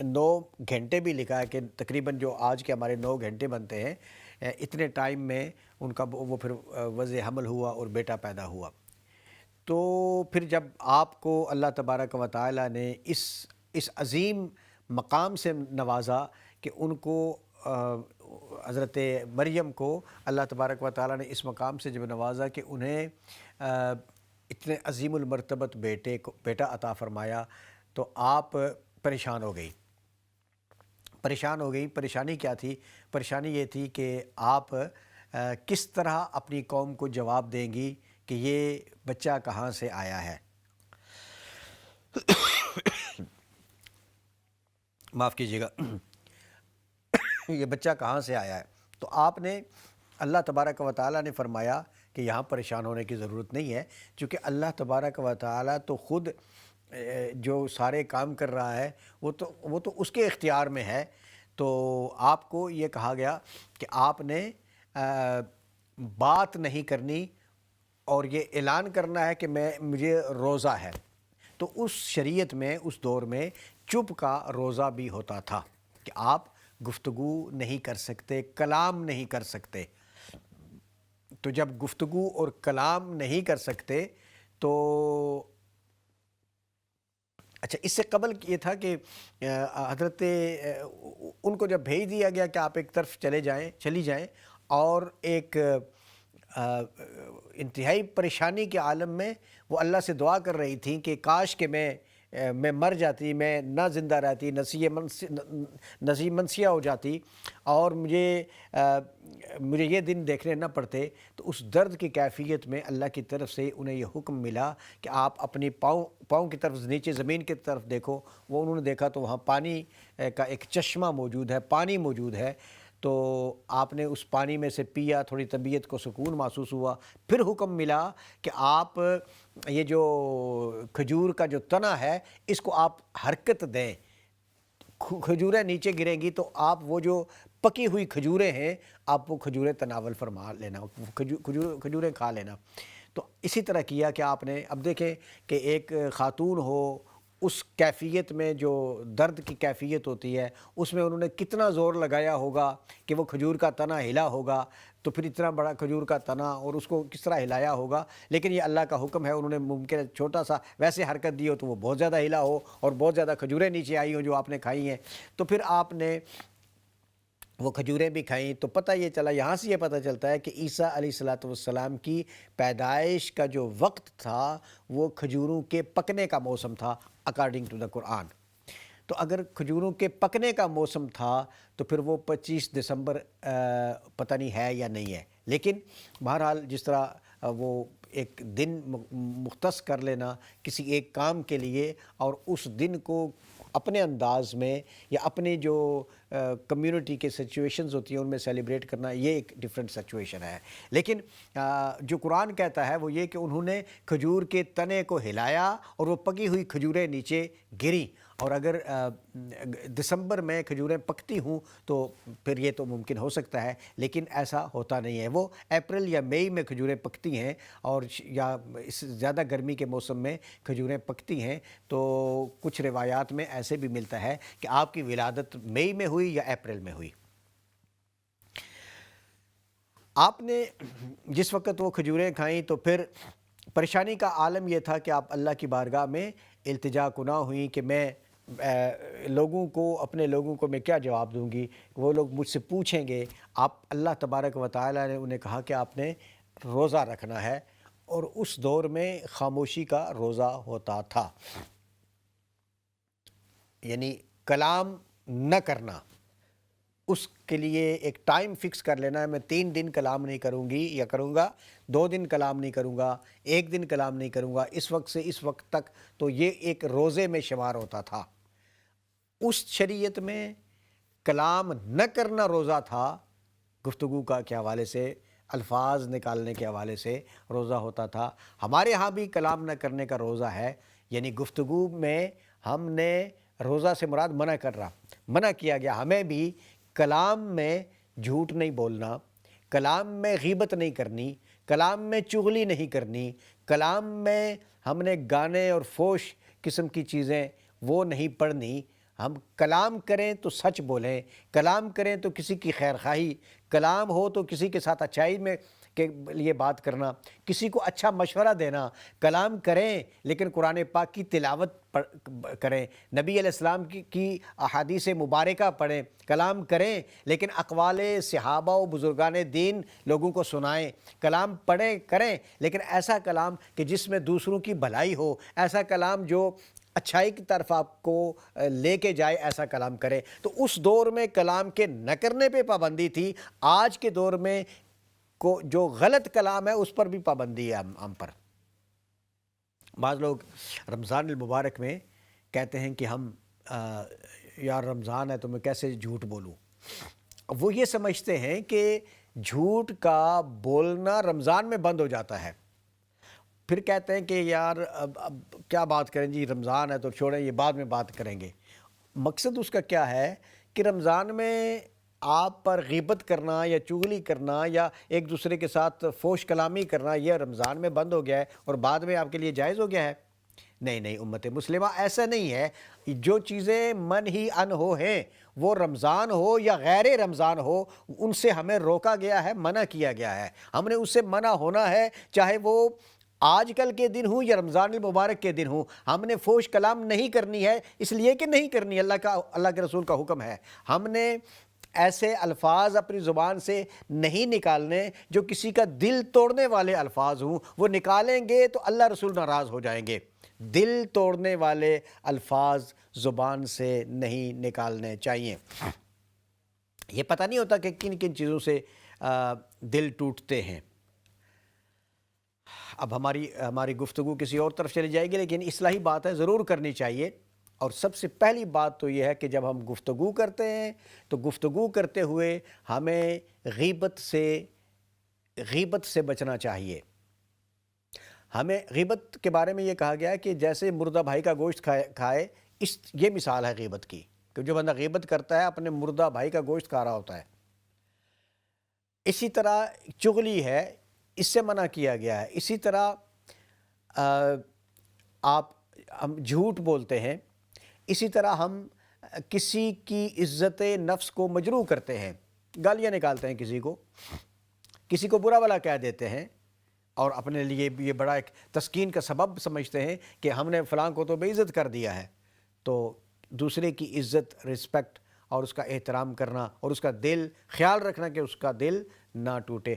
9 گھنٹے بھی لکھا ہے کہ تقریباً جو آج کے ہمارے 9 گھنٹے بنتے ہیں، اتنے ٹائم میں ان کا وہ پھر وضع حمل ہوا اور بیٹا پیدا ہوا۔ تو پھر جب آپ کو اللہ تبارک و تعالیٰ نے اس عظیم مقام سے نوازا کہ ان کو حضرت مریم کو اللہ تبارک و تعالیٰ نے اس مقام سے جب نوازا کہ انہیں اتنے عظیم المرتبت بیٹا عطا فرمایا، تو آپ پریشان ہو گئی۔ پریشانی کیا تھی؟ پریشانی یہ تھی کہ آپ کس طرح اپنی قوم کو جواب دیں گی کہ یہ بچہ کہاں سے آیا ہے۔ معاف کیجیے گا، یہ بچہ کہاں سے آیا ہے؟ تو آپ نے اللہ تبارک و تعالیٰ نے فرمایا کہ یہاں پریشان ہونے کی ضرورت نہیں ہے، چونکہ اللہ تبارک و تعالیٰ تو خود جو سارے کام کر رہا ہے وہ تو اس کے اختیار میں ہے۔ تو آپ کو یہ کہا گیا کہ آپ نے بات نہیں کرنی اور یہ اعلان کرنا ہے کہ مجھے روزہ ہے۔ تو اس شریعت میں اس دور میں چپ کا روزہ بھی ہوتا تھا کہ آپ گفتگو نہیں کر سکتے، کلام نہیں کر سکتے۔ تو جب گفتگو اور کلام نہیں کر سکتے تو اچھا، اس سے قبل یہ تھا کہ حضرت ان کو جب بھیج دیا گیا کہ آپ ایک طرف چلی جائیں، اور ایک انتہائی پریشانی کے عالم میں وہ اللہ سے دعا کر رہی تھیں کہ کاش کہ میں مر جاتی، میں نہ زندہ رہتی، نسی منسیہ ہو جاتی، اور مجھے یہ دن دیکھنے نہ پڑتے۔ تو اس درد کی کیفیت میں اللہ کی طرف سے انہیں یہ حکم ملا کہ آپ اپنی پاؤں کی طرف نیچے زمین کی طرف دیکھو۔ وہ انہوں نے دیکھا تو وہاں پانی کا ایک چشمہ موجود ہے، پانی موجود ہے۔ تو آپ نے اس پانی میں سے پیا، تھوڑی طبیعت کو سکون محسوس ہوا۔ پھر حکم ملا کہ آپ یہ جو کھجور کا جو تنا ہے اس کو آپ حرکت دیں، کھجوریں نیچے گریں گی تو آپ وہ جو پکی ہوئی کھجوریں ہیں آپ وہ کھجوریں تناول فرما لینا، کھجوریں کھا لینا۔ تو اسی طرح کیا کہ آپ نے، اب دیکھیں کہ ایک خاتون ہو، اس کیفیت میں جو درد کی کیفیت ہوتی ہے اس میں انہوں نے کتنا زور لگایا ہوگا کہ وہ کھجور کا تنا ہلا ہوگا، تو پھر اتنا بڑا کھجور کا تنا اور اس کو کس طرح ہلایا ہوگا؟ لیکن یہ اللہ کا حکم ہے، انہوں نے ممکن ہے چھوٹا سا ویسے حرکت دی ہو تو وہ بہت زیادہ ہلا ہو اور بہت زیادہ کھجوریں نیچے آئی ہوں جو آپ نے کھائی ہیں، تو پھر آپ نے وہ کھجوریں بھی کھائیں، تو پتہ یہ چلا، یہاں سے یہ پتہ چلتا ہے کہ عیسیٰ علیہ السلام کی پیدائش کا جو وقت تھا وہ کھجوروں کے پکنے کا موسم تھا اکارڈنگ ٹو دا قرآن۔ تو اگر کھجوروں کے پکنے کا موسم تھا تو پھر وہ 25 دسمبر پتہ نہیں ہے یا نہیں ہے، لیکن بہرحال جس طرح وہ ایک دن مختص کر لینا کسی ایک کام کے لیے اور اس دن کو اپنے انداز میں یا اپنے جو کمیونٹی کے سچویشنز ہوتی ہیں ان میں سیلیبریٹ کرنا، یہ ایک ڈیفرنٹ سچویشن ہے۔ لیکن جو قرآن کہتا ہے وہ یہ کہ انہوں نے کھجور کے تنے کو ہلایا اور وہ پکی ہوئی کھجوریں نیچے گریں، اور اگر دسمبر میں کھجوریں پکتی ہوں تو پھر یہ تو ممکن ہو سکتا ہے، لیکن ایسا ہوتا نہیں ہے۔ وہ اپریل یا مئی میں کھجوریں پکتی ہیں، اور یا اس زیادہ گرمی کے موسم میں کھجوریں پکتی ہیں، تو کچھ روایات میں ایسے بھی ملتا ہے کہ آپ کی ولادت مئی میں ہوئی یا اپریل میں ہوئی۔ آپ نے جس وقت وہ کھجوریں کھائیں تو پھر پریشانی کا عالم یہ تھا کہ آپ اللہ کی بارگاہ میں التجا کناں ہوئیں کہ میں لوگوں کو، اپنے لوگوں کو میں کیا جواب دوں گی، وہ لوگ مجھ سے پوچھیں گے۔ آپ اللہ تبارک و تعالیٰ نے انہیں کہا کہ آپ نے روزہ رکھنا ہے، اور اس دور میں خاموشی کا روزہ ہوتا تھا، یعنی کلام نہ کرنا۔ اس کے لیے ایک ٹائم فکس کر لینا ہے، میں 3 دن کلام نہیں کروں گی یا کروں گا، 2 دن کلام نہیں کروں گا، 1 دن کلام نہیں کروں گا، اس وقت سے اس وقت تک، تو یہ ایک روزے میں شمار ہوتا تھا۔ اس شریعت میں کلام نہ کرنا روزہ تھا، گفتگو کے حوالے سے، الفاظ نکالنے کے حوالے سے روزہ ہوتا تھا۔ ہمارے ہاں بھی کلام نہ کرنے کا روزہ ہے، یعنی گفتگو میں ہم نے روزہ سے مراد منع کیا گیا، ہمیں بھی کلام میں جھوٹ نہیں بولنا، کلام میں غیبت نہیں کرنی، کلام میں چغلی نہیں کرنی، کلام میں ہم نے گانے اور فوش قسم کی چیزیں وہ نہیں پڑھنی۔ ہم کلام کریں تو سچ بولیں، کلام کریں تو کسی کی خیر خواہی، کلام ہو تو کسی کے ساتھ اچھائی میں کے لیے بات کرنا، کسی کو اچھا مشورہ دینا، کلام کریں لیکن قرآن پاک کی تلاوت کریں، نبی علیہ السلام کی احادیث مبارکہ پڑھیں، کلام کریں لیکن اقوال صحابہ و بزرگان دین لوگوں کو سنائیں، کلام پڑھیں کریں لیکن ایسا کلام کہ جس میں دوسروں کی بھلائی ہو، ایسا کلام جو اچھائی کی طرف آپ کو لے کے جائے، ایسا کلام کریں۔ تو اس دور میں کلام کے نہ کرنے پہ پابندی تھی، آج کے دور میں کو جو غلط کلام ہے اس پر بھی پابندی ہے ہم پر۔ بعض لوگ رمضان المبارک میں کہتے ہیں کہ ہم یار رمضان ہے تو میں کیسے جھوٹ بولوں، وہ یہ سمجھتے ہیں کہ جھوٹ کا بولنا رمضان میں بند ہو جاتا ہے، پھر کہتے ہیں کہ یار اب کیا بات کریں جی، رمضان ہے تو چھوڑیں، یہ بعد میں بات کریں گے۔ مقصد اس کا کیا ہے کہ رمضان میں آپ پر غیبت کرنا یا چغلی کرنا یا ایک دوسرے کے ساتھ فوش کلامی کرنا، یہ رمضان میں بند ہو گیا ہے اور بعد میں آپ کے لیے جائز ہو گیا ہے؟ نہیں، امت مسلمہ ایسا نہیں ہے۔ جو چیزیں منہی عنہ ہیں، وہ رمضان ہو یا غیر رمضان ہو، ان سے ہمیں روکا گیا ہے، منع کیا گیا ہے، ہم نے اس سے منع ہونا ہے، چاہے وہ آج کل کے دن ہوں یا رمضان المبارک کے دن ہوں۔ ہم نے فوش کلام نہیں کرنی ہے، اس لیے کہ نہیں کرنی، اللہ کے رسول کا حکم ہے۔ ہم نے ایسے الفاظ اپنی زبان سے نہیں نکالنے جو کسی کا دل توڑنے والے الفاظ ہوں، وہ نکالیں گے تو اللہ رسول ناراض ہو جائیں گے۔ دل توڑنے والے الفاظ زبان سے نہیں نکالنے چاہیے۔ یہ پتہ نہیں ہوتا کہ کن کن چیزوں سے دل ٹوٹتے ہیں۔ اب ہماری گفتگو کسی اور طرف چلی جائے گی، لیکن اصلاحی بات ہے، ضرور کرنی چاہیے۔ اور سب سے پہلی بات تو یہ ہے کہ جب ہم گفتگو کرتے ہیں تو گفتگو کرتے ہوئے ہمیں غیبت سے بچنا چاہیے۔ ہمیں غیبت کے بارے میں یہ کہا گیا ہے کہ جیسے مردہ بھائی کا گوشت کھائے، یہ مثال ہے غیبت کی، کہ جو بندہ غیبت کرتا ہے اپنے مردہ بھائی کا گوشت کھا رہا ہوتا ہے۔ اسی طرح چغلی ہے، اس سے منع کیا گیا ہے۔ اسی طرح ہم جھوٹ بولتے ہیں، اسی طرح ہم کسی کی عزت نفس کو مجروح کرتے ہیں، گالیاں نکالتے ہیں کسی کو، کسی کو برا بھلا کہہ دیتے ہیں اور اپنے لیے یہ بڑا ایک تسکین کا سبب سمجھتے ہیں کہ ہم نے فلاں کو تو بے عزت کر دیا ہے، تو دوسرے کی عزت، رسپیکٹ اور اس کا احترام کرنا اور اس کا دل خیال رکھنا کہ اس کا دل نہ ٹوٹے۔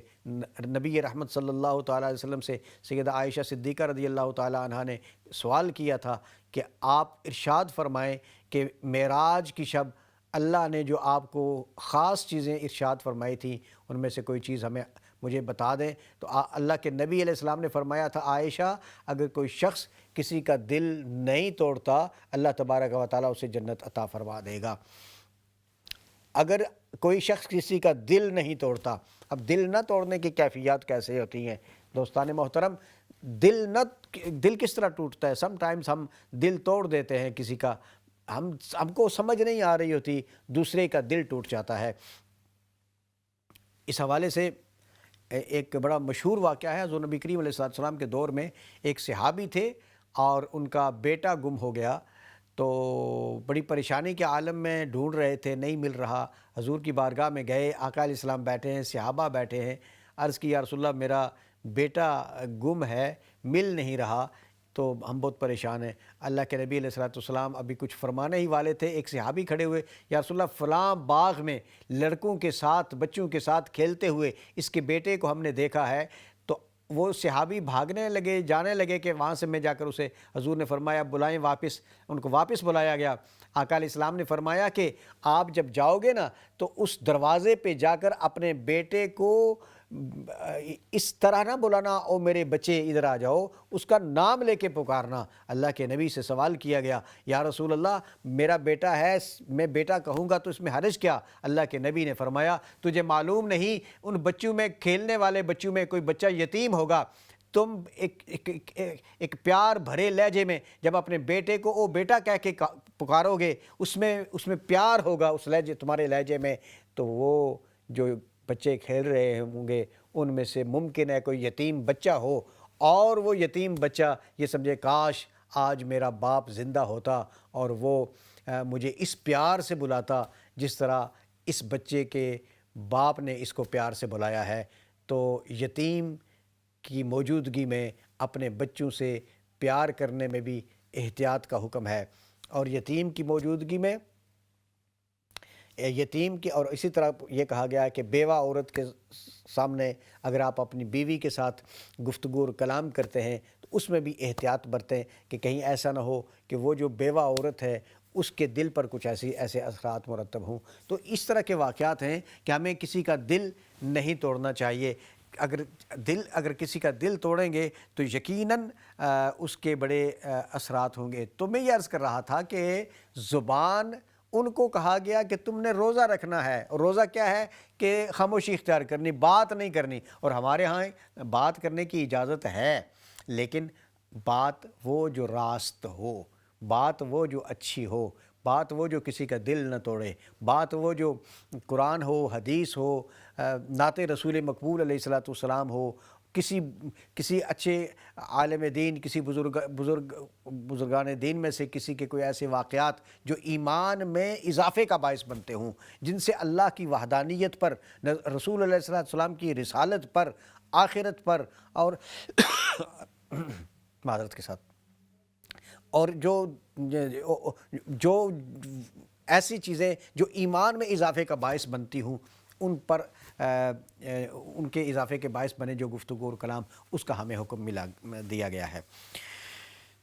نبی رحمت صلی اللہ تعالیٰ علیہ وسلم سے سیدہ عائشہ صدیقہ رضی اللہ تعالیٰ عنہا نے سوال کیا تھا کہ آپ ارشاد فرمائیں کہ معراج کی شب اللہ نے جو آپ کو خاص چیزیں ارشاد فرمائی تھیں ان میں سے کوئی چیز مجھے بتا دیں، تو اللہ کے نبی علیہ السلام نے فرمایا تھا عائشہ اگر کوئی شخص کسی کا دل نہیں توڑتا اللہ تبارک و تعالیٰ اسے جنت عطا فرما دے گا۔ اگر کوئی شخص کسی کا دل نہیں توڑتا، اب دل نہ توڑنے کی کیفیات کیسے ہوتی ہیں دوستان محترم؟ دل کس طرح ٹوٹتا ہے؟ سم ٹائمز ہم دل توڑ دیتے ہیں کسی کا، ہم کو سمجھ نہیں آ رہی ہوتی، دوسرے کا دل ٹوٹ جاتا ہے۔ اس حوالے سے ایک بڑا مشہور واقعہ ہے، حضور نبی کریم علیہ السلام کے دور میں ایک صحابی تھے اور ان کا بیٹا گم ہو گیا، تو بڑی پریشانی کے عالم میں ڈھونڈ رہے تھے، نہیں مل رہا۔ حضور کی بارگاہ میں گئے، آقا علیہ السلام بیٹھے ہیں، صحابہ بیٹھے ہیں، عرض کی یا رسول اللہ میرا بیٹا گم ہے، مل نہیں رہا، تو ہم بہت پریشان ہیں۔ اللہ کے نبی علیہ السلام ابھی کچھ فرمانے ہی والے تھے، ایک صحابی کھڑے ہوئے، یا رسول اللہ فلاں باغ میں لڑکوں کے ساتھ بچوں کے ساتھ کھیلتے ہوئے اس کے بیٹے کو ہم نے دیکھا ہے۔ تو وہ صحابی بھاگنے لگے، جانے لگے کہ وہاں سے میں جا کر اسے، حضور نے فرمایا بلائیں واپس، ان کو واپس بلایا گیا۔ آقا علیہ السلام نے فرمایا کہ آپ جب جاؤ گے نا تو اس دروازے پہ جا کر اپنے بیٹے کو اس طرح نہ بلانا او میرے بچے ادھر آ جاؤ، اس کا نام لے کے پکارنا۔ اللہ کے نبی سے سوال کیا گیا یا رسول اللہ میرا بیٹا ہے، میں بیٹا کہوں گا تو اس میں حرج کیا؟ اللہ کے نبی نے فرمایا تجھے معلوم نہیں ان بچوں میں، کھیلنے والے بچوں میں کوئی بچہ یتیم ہوگا، تم ایک پیار بھرے لہجے میں جب اپنے بیٹے کو او بیٹا کہہ کے پکارو گے، اس میں پیار ہوگا اس لہجے، تمہارے لہجے میں، تو وہ جو بچے کھیل رہے ہوں گے ان میں سے ممکن ہے کوئی یتیم بچہ ہو، اور وہ یتیم بچہ یہ سمجھے کاش آج میرا باپ زندہ ہوتا اور وہ مجھے اس پیار سے بلاتا جس طرح اس بچے کے باپ نے اس کو پیار سے بلایا ہے۔ تو یتیم کی موجودگی میں اپنے بچوں سے پیار کرنے میں بھی احتیاط کا حکم ہے، اور یتیم کی موجودگی میں یتیم کی، اور اسی طرح یہ کہا گیا ہے کہ بیوہ عورت کے سامنے اگر آپ اپنی بیوی کے ساتھ گفتگو اور کلام کرتے ہیں تو اس میں بھی احتیاط برتیں کہ کہیں ایسا نہ ہو کہ وہ جو بیوہ عورت ہے اس کے دل پر کچھ ایسے اثرات مرتب ہوں۔ تو اس طرح کے واقعات ہیں کہ ہمیں کسی کا دل نہیں توڑنا چاہیے۔ اگر کسی کا دل توڑیں گے تو یقیناً اس کے بڑے اثرات ہوں گے۔ تو میں یہ عرض کر رہا تھا کہ زبان، ان کو کہا گیا کہ تم نے روزہ رکھنا ہے، اور روزہ کیا ہے کہ خاموشی اختیار کرنی، بات نہیں کرنی، اور ہمارے ہاں بات کرنے کی اجازت ہے، لیکن بات وہ جو راست ہو، بات وہ جو اچھی ہو، بات وہ جو کسی کا دل نہ توڑے، بات وہ جو قرآن ہو، حدیث ہو، نعت رسول مقبول علیہ السلام ہو، کسی اچھے عالم دین، کسی بزرگان دین میں سے کسی کے کوئی ایسے واقعات جو ایمان میں اضافے کا باعث بنتے ہوں، جن سے اللہ کی وحدانیت پر، رسول علیہ السلام کی رسالت پر، آخرت پر، اور معذرت کے ساتھ، اور جو ایسی چیزیں جو ایمان میں اضافے کا باعث بنتی ہوں ان پر ان کے اضافے کے باعث بنے جو گفتگو اور کلام، اس کا ہمیں حکم دیا گیا ہے۔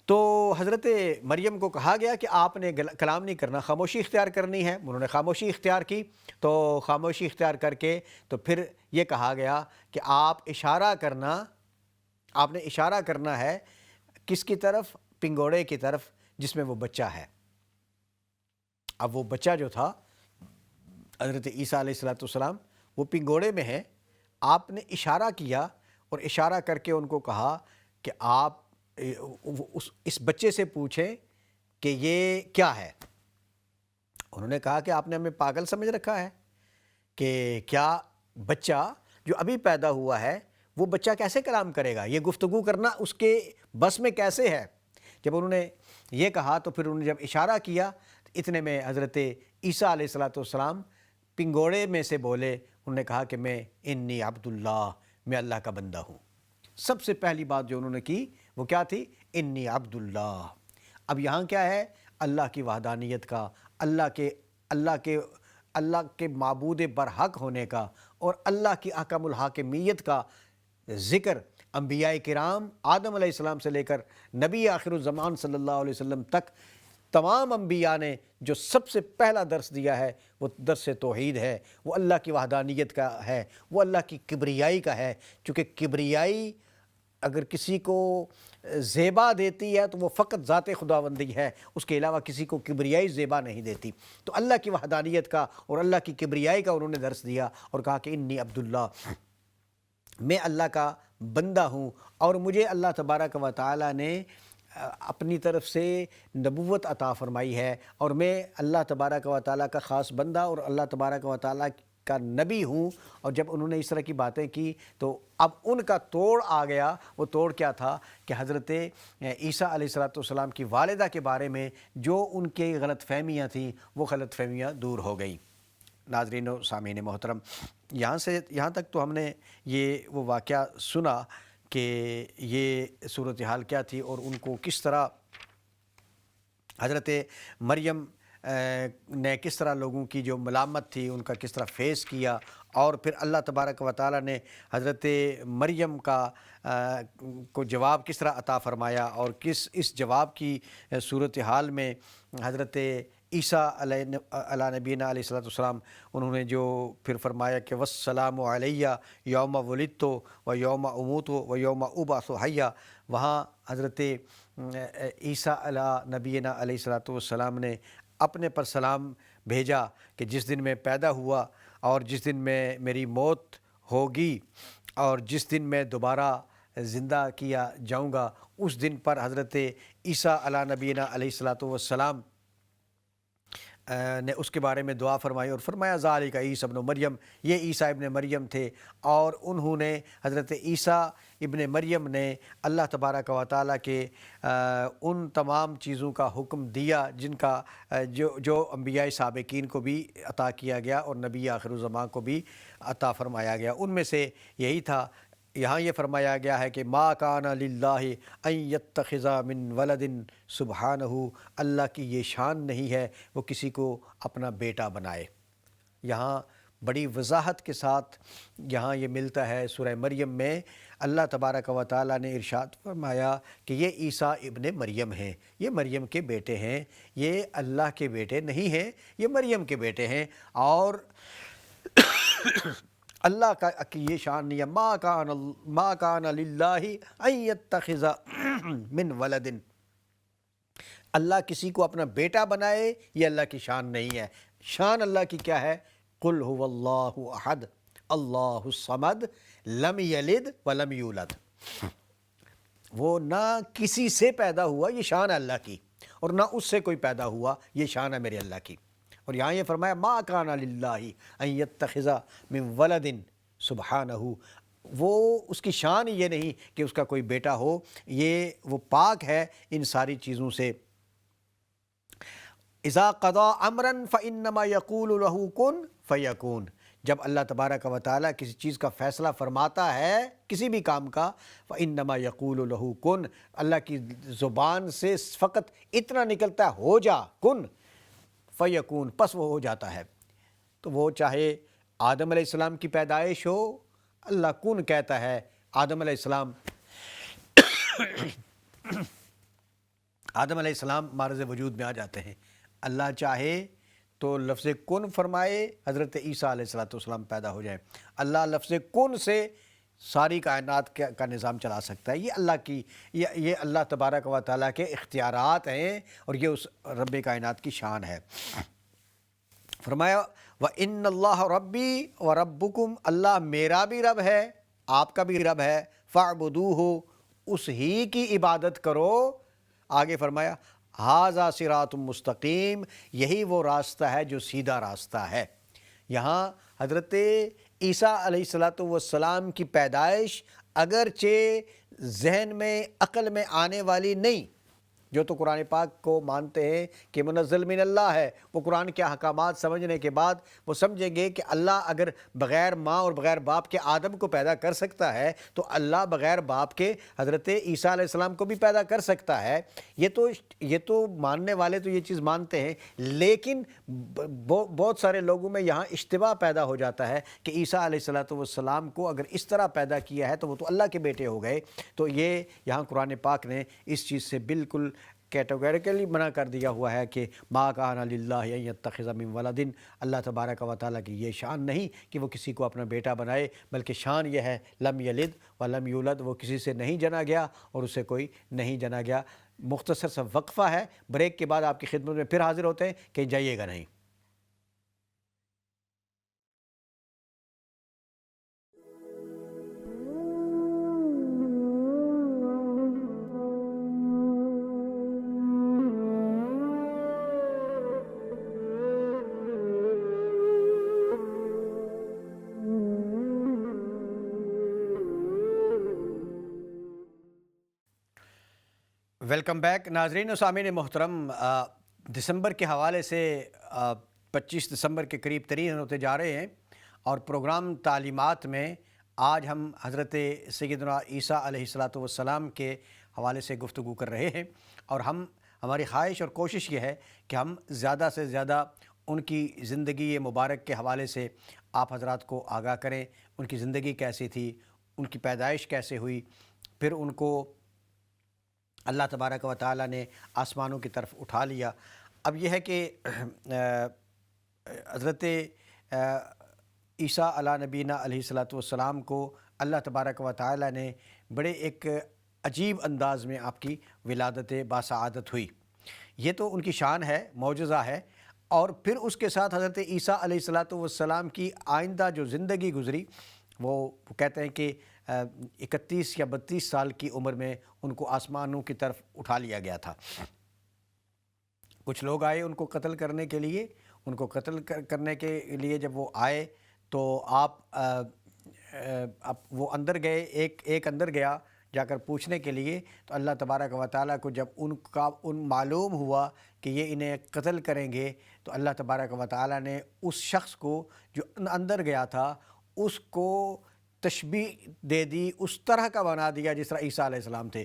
تو حضرت مریم کو کہا گیا کہ آپ نے کلام نہیں کرنا، خاموشی اختیار کرنی ہے، انہوں نے خاموشی اختیار کی۔ تو خاموشی اختیار کر کے تو پھر یہ کہا گیا کہ آپ نے اشارہ کرنا ہے کس کی طرف؟ پنگوڑے کی طرف جس میں وہ بچہ ہے۔ اب وہ بچہ جو تھا حضرت عیسیٰ علیہ السلام، وہ پنگوڑے میں ہے۔ آپ نے اشارہ کیا اور اشارہ کر کے ان کو کہا کہ آپ اس بچے سے پوچھیں کہ یہ کیا ہے۔ انہوں نے کہا کہ آپ نے ہمیں پاگل سمجھ رکھا ہے کہ کیا بچہ جو ابھی پیدا ہوا ہے وہ بچہ کیسے کلام کرے گا، یہ گفتگو کرنا اس کے بس میں کیسے ہے؟ جب انہوں نے یہ کہا تو پھر انہوں نے جب اشارہ کیا، اتنے میں حضرت عیسیٰ علیہ السلام پنگوڑے میں سے بولے، انہوں نے کہا کہ میں انی عبداللہ، میں اللہ کا بندہ ہوں۔ سب سے پہلی بات جو انہوں نے کی وہ کیا تھی؟ انی عبداللہ۔ اب یہاں کیا ہے؟ اللہ کی وحدانیت کا، اللہ کے معبود برحق ہونے کا اور اللہ کی احکم الحاکمیت کا ذکر انبیاء کرام آدم علیہ السلام سے لے کر نبی آخر الزمان صلی اللہ علیہ وسلم تک تمام انبیاء نے جو سب سے پہلا درس دیا ہے وہ درس توحید ہے، وہ اللہ کی وحدانیت کا ہے، وہ اللہ کی کبریائی کا ہے۔ چونکہ کبریائی اگر کسی کو زیبا دیتی ہے تو وہ فقط ذات خداوندی ہے، اس کے علاوہ کسی کو کبریائی زیبا نہیں دیتی۔ تو اللہ کی وحدانیت کا اور اللہ کی کبریائی کا انہوں نے درس دیا اور کہا کہ انی عبداللہ، میں اللہ کا بندہ ہوں اور مجھے اللہ تبارک و تعالی نے اپنی طرف سے نبوت عطا فرمائی ہے اور میں اللہ تبارک و تعالیٰ کا خاص بندہ اور اللہ تبارک و تعالیٰ کا نبی ہوں۔ اور جب انہوں نے اس طرح کی باتیں کی تو اب ان کا توڑ آ گیا۔ وہ توڑ کیا تھا کہ حضرت عیسیٰ علیہ السلام کی والدہ کے بارے میں جو ان کے غلط فہمیاں تھیں وہ غلط فہمیاں دور ہو گئیں۔ ناظرین و سامعین محترم، یہاں تک تو ہم نے یہ وہ واقعہ سنا کہ یہ صورتحال کیا تھی اور ان کو کس طرح حضرت مریم نے کس طرح لوگوں کی جو ملامت تھی ان کا کس طرح فیس کیا، اور پھر اللہ تبارک و تعالیٰ نے حضرت مریم کو جواب کس طرح عطا فرمایا، اور اس جواب کی صورتحال میں حضرت عیسیٰ علیہ نبینا علیہ السلام انہوں نے جو پھر فرمایا کہ والسلام علیہ یوم ولدت و یوم اموت و یوم ابعث حیا، وہاں حضرت عیسیٰ علیہ نبینا علیہ السلام نے اپنے پر سلام بھیجا کہ جس دن میں پیدا ہوا اور جس دن میں میری موت ہوگی اور جس دن میں دوبارہ زندہ کیا جاؤں گا، اس دن پر حضرت عیسیٰ علیہ نبینا علیہ السلام نے اس کے بارے میں دعا فرمائی اور فرمایا ذالک عیسی ابن مریم، یہ عیسیٰ ابن مریم تھے، اور انہوں نے حضرت عیسیٰ ابن مریم نے اللہ تبارک و تعالیٰ کے ان تمام چیزوں کا حکم دیا جن کا جو انبیاء سابقین کو بھی عطا کیا گیا اور نبی آخر الزمان کو بھی عطا فرمایا گیا۔ ان میں سے یہی تھا، یہاں یہ فرمایا گیا ہے کہ ما کان للہ ان یتخذ من ولد سبحانہ، اللہ کی یہ شان نہیں ہے وہ کسی کو اپنا بیٹا بنائے۔ یہاں بڑی وضاحت کے ساتھ یہاں یہ ملتا ہے سورہ مریم میں اللہ تبارک و تعالیٰ نے ارشاد فرمایا کہ یہ عیسیٰ ابن مریم ہیں، یہ مریم کے بیٹے ہیں، یہ اللہ کے بیٹے نہیں ہیں، یہ مریم کے بیٹے ہیں، اور اللہ کا یہ شان نہیں ہے ما کان للہ ان یتخذ من ولد، اللہ کسی کو اپنا بیٹا بنائے یہ اللہ کی شان نہیں ہے۔ شان اللہ کی کیا ہے؟ قل هو اللہ احد اللہ الصمد لم یلد ولم یولد، وہ نہ کسی سے پیدا ہوا، یہ شان ہے اللہ کی، اور نہ اس سے کوئی پیدا ہوا، یہ شان ہے میرے اللہ کی۔ اور یہاں یہ فرمایا ما کان للہ ان یتخذ من ولد سبحانہ، وہ اس کی شان یہ نہیں کہ اس کا کوئی بیٹا ہو، یہ وہ پاک ہے ان ساری چیزوں سے۔ اذا قضا امرا فانما یقول له کن فیکون، جب اللہ تبارک و تعالیٰ کسی چیز کا فیصلہ فرماتا ہے کسی بھی کام کا، فانما یقول له کن، اللہ کی زبان سے فقط اتنا نکلتا ہے ہو جا، کن فیکون، پس وہ ہو جاتا ہے۔ تو وہ چاہے آدم علیہ السلام کی پیدائش ہو، اللہ کن کہتا ہے، آدم علیہ السلام معرض وجود میں آ جاتے ہیں۔ اللہ چاہے تو لفظ کن فرمائے، حضرت عیسیٰ علیہ السلام پیدا ہو جائے۔ اللہ لفظ کن سے ساری کائنات کا نظام چلا سکتا ہے۔ یہ اللہ تبارک و تعالیٰ کے اختیارات ہیں اور یہ اس رب کائنات کی شان ہے۔ فرمایا وَإِنَّ اللَّهَ رَبِّي وَرَبُّكُمْ، اللہ میرا بھی رب ہے آپ کا بھی رب ہے، فَاعْبُدُوهُ، اس ہی کی عبادت کرو۔ آگے فرمایا ھذا صراط مستقیم، یہی وہ راستہ ہے جو سیدھا راستہ ہے۔ یہاں حضرت عیسیٰ علیہ السلام کی پیدائش اگرچہ ذہن میں عقل میں آنے والی نہیں، جو تو قرآن پاک کو مانتے ہیں کہ منزل من اللہ ہے، وہ قرآن کے احکامات سمجھنے کے بعد وہ سمجھیں گے کہ اللہ اگر بغیر ماں اور بغیر باپ کے آدم کو پیدا کر سکتا ہے تو اللہ بغیر باپ کے حضرت عیسیٰ علیہ السلام کو بھی پیدا کر سکتا ہے۔ یہ تو ماننے والے تو یہ چیز مانتے ہیں، لیکن بہت سارے لوگوں میں یہاں اشتباہ پیدا ہو جاتا ہے کہ عیسیٰ علیہ السلام کو اگر اس طرح پیدا کیا ہے تو وہ تو اللہ کے بیٹے ہو گئے۔ تو یہ یہاں قرآن پاک نے اس چیز سے بالکل کیٹیگوریکلی منع کر دیا ہوا ہے کہ ما کان للہ ان یتخذ من ولد، اللہ تبارک و تعالیٰ کی یہ شان نہیں کہ وہ کسی کو اپنا بیٹا بنائے، بلکہ شان یہ ہے لم یلد ولم یولد، وہ کسی سے نہیں جنا گیا اور اسے کوئی نہیں جنا گیا۔ مختصر سا وقفہ ہے، بریک کے بعد آپ کی خدمت میں پھر حاضر ہوتے ہیں، کہ جائیے گا نہیں۔ ویلکم بیک ناظرین و سامعین محترم، دسمبر کے حوالے سے 25 دسمبر کے قریب ترین ہوتے جا رہے ہیں، اور پروگرام تعلیمات میں آج ہم حضرت سیدنا عیسیٰ علیہ السلام کے حوالے سے گفتگو کر رہے ہیں، اور ہماری خواہش اور کوشش یہ ہے کہ ہم زیادہ سے زیادہ ان کی زندگی مبارک کے حوالے سے آپ حضرات کو آگاہ کریں۔ ان کی زندگی کیسی تھی، ان کی پیدائش کیسے ہوئی، پھر ان کو اللہ تبارک و تعالیٰ نے آسمانوں کی طرف اٹھا لیا۔ اب یہ ہے کہ حضرت عیسیٰ علیہ نبینا علیہ السلام کو اللہ تبارک و تعالیٰ نے بڑے ایک عجیب انداز میں آپ کی ولادت باسعادت ہوئی۔ یہ تو ان کی شان ہے، معجزہ ہے، اور پھر اس کے ساتھ حضرت عیسیٰ علیہ السلام کی آئندہ جو زندگی گزری، وہ کہتے ہیں کہ 31 یا 32 سال کی عمر میں ان کو آسمانوں کی طرف اٹھا لیا گیا تھا۔ کچھ لوگ آئے ان کو قتل کرنے کے لیے، کرنے کے لیے جب وہ آئے تو وہ اندر گئے، ایک اندر گیا جا کر پوچھنے کے لیے، تو اللہ تبارک و تعالیٰ کو جب ان معلوم ہوا کہ یہ انہیں قتل کریں گے، تو اللہ تبارک و تعالیٰ نے اس شخص کو جو اندر گیا تھا اس کو تشبیہ دے دی، اس طرح کا بنا دیا جس طرح عیسیٰ علیہ السلام تھے۔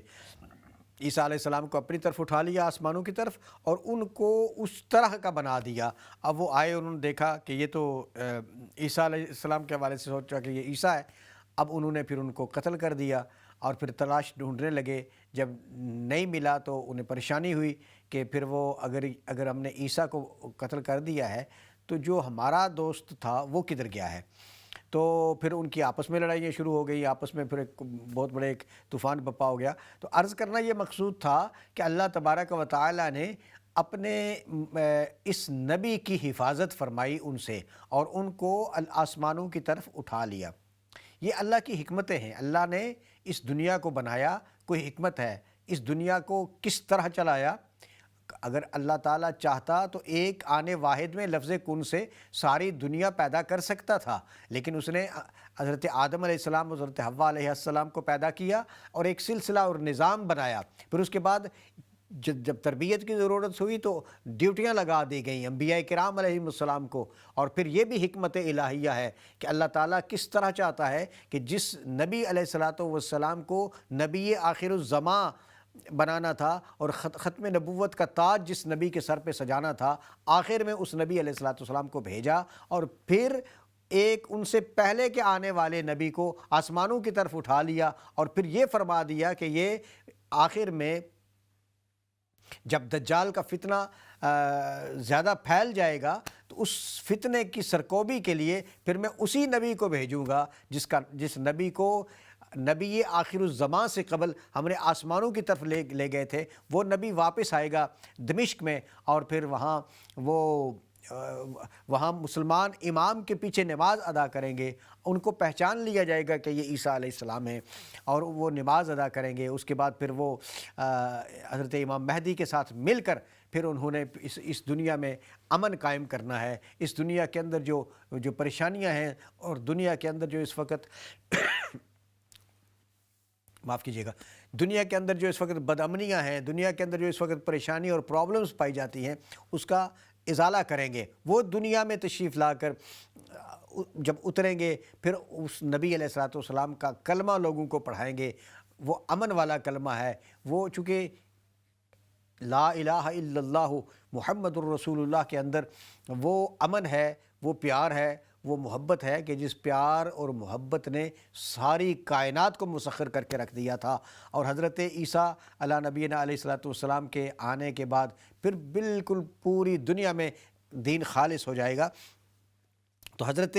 عیسیٰ علیہ السلام کو اپنی طرف اٹھا لیا آسمانوں کی طرف، اور ان کو اس طرح کا بنا دیا۔ اب وہ آئے، انہوں نے دیکھا کہ یہ تو عیسیٰ علیہ السلام کے حوالے سے سوچا کہ یہ عیسیٰ ہے۔ اب انہوں نے پھر ان کو قتل کر دیا، اور پھر تلاش ڈھونڈنے لگے۔ جب نہیں ملا تو انہیں پریشانی ہوئی کہ پھر وہ اگر ہم نے عیسیٰ کو قتل کر دیا ہے تو جو ہمارا دوست تھا وہ کدھر گیا ہے؟ تو پھر ان کی آپس میں لڑائیاں شروع ہو گئی، آپس میں پھر ایک بہت بڑے ایک طوفان بپا ہو گیا۔ تو عرض کرنا یہ مقصود تھا کہ اللہ تبارک و تعالیٰ نے اپنے اس نبی کی حفاظت فرمائی ان سے، اور ان کو آسمانوں کی طرف اٹھا لیا۔ یہ اللہ کی حکمتیں ہیں۔ اللہ نے اس دنیا کو بنایا، کوئی حکمت ہے، اس دنیا کو کس طرح چلایا۔ اگر اللہ تعالیٰ چاہتا تو ایک آنے واحد میں لفظ کن سے ساری دنیا پیدا کر سکتا تھا، لیکن اس نے حضرت آدم علیہ السلام اور حضرت حوا علیہ السلام کو پیدا کیا اور ایک سلسلہ اور نظام بنایا۔ پھر اس کے بعد جب تربیت کی ضرورت ہوئی تو ڈیوٹیاں لگا دی گئیں انبیاء کرام علیہ السلام کو۔ اور پھر یہ بھی حکمت الہیہ ہے کہ اللہ تعالیٰ کس طرح چاہتا ہے کہ جس نبی علیہ السلام کو نبی آخر الزماں بنانا تھا اور ختم نبوت کا تاج جس نبی کے سر پہ سجانا تھا، آخر میں اس نبی علیہ السلام کو بھیجا، اور پھر ایک ان سے پہلے کے آنے والے نبی کو آسمانوں کی طرف اٹھا لیا، اور پھر یہ فرما دیا کہ یہ آخر میں جب دجال کا فتنہ زیادہ پھیل جائے گا تو اس فتنے کی سرکوبی کے لیے پھر میں اسی نبی کو بھیجوں گا جس نبی کو نبی آخر الزمان سے قبل ہم نے آسمانوں کی طرف لے گئے تھے۔ وہ نبی واپس آئے گا دمشق میں، اور پھر وہاں مسلمان امام کے پیچھے نماز ادا کریں گے، ان کو پہچان لیا جائے گا کہ یہ عیسیٰ علیہ السلام ہے، اور وہ نماز ادا کریں گے۔ اس کے بعد پھر وہ حضرت امام مہدی کے ساتھ مل کر پھر انہوں نے اس دنیا میں امن قائم کرنا ہے۔ اس دنیا کے اندر جو پریشانیاں ہیں، اور دنیا کے اندر جو اس وقت معاف کیجیے گا، دنیا کے اندر جو اس وقت بدامنیاں ہیں، دنیا کے اندر جو اس وقت پریشانی اور پرابلمز پائی جاتی ہیں، اس کا ازالہ کریں گے۔ وہ دنیا میں تشریف لا کر جب اتریں گے، پھر اس نبی علیہ الصلوۃ والسلام کا کلمہ لوگوں کو پڑھائیں گے۔ وہ امن والا کلمہ ہے، وہ چونکہ لا الہ الا اللہ محمد الرسول اللہ کے اندر وہ امن ہے، وہ پیار ہے، وہ محبت ہے کہ جس پیار اور محبت نے ساری کائنات کو مسخر کر کے رکھ دیا تھا۔ اور حضرت عیسیٰ علیہ نبینا علیہ الصلوۃ والسلام کے آنے کے بعد پھر بالکل پوری دنیا میں دین خالص ہو جائے گا۔ تو حضرت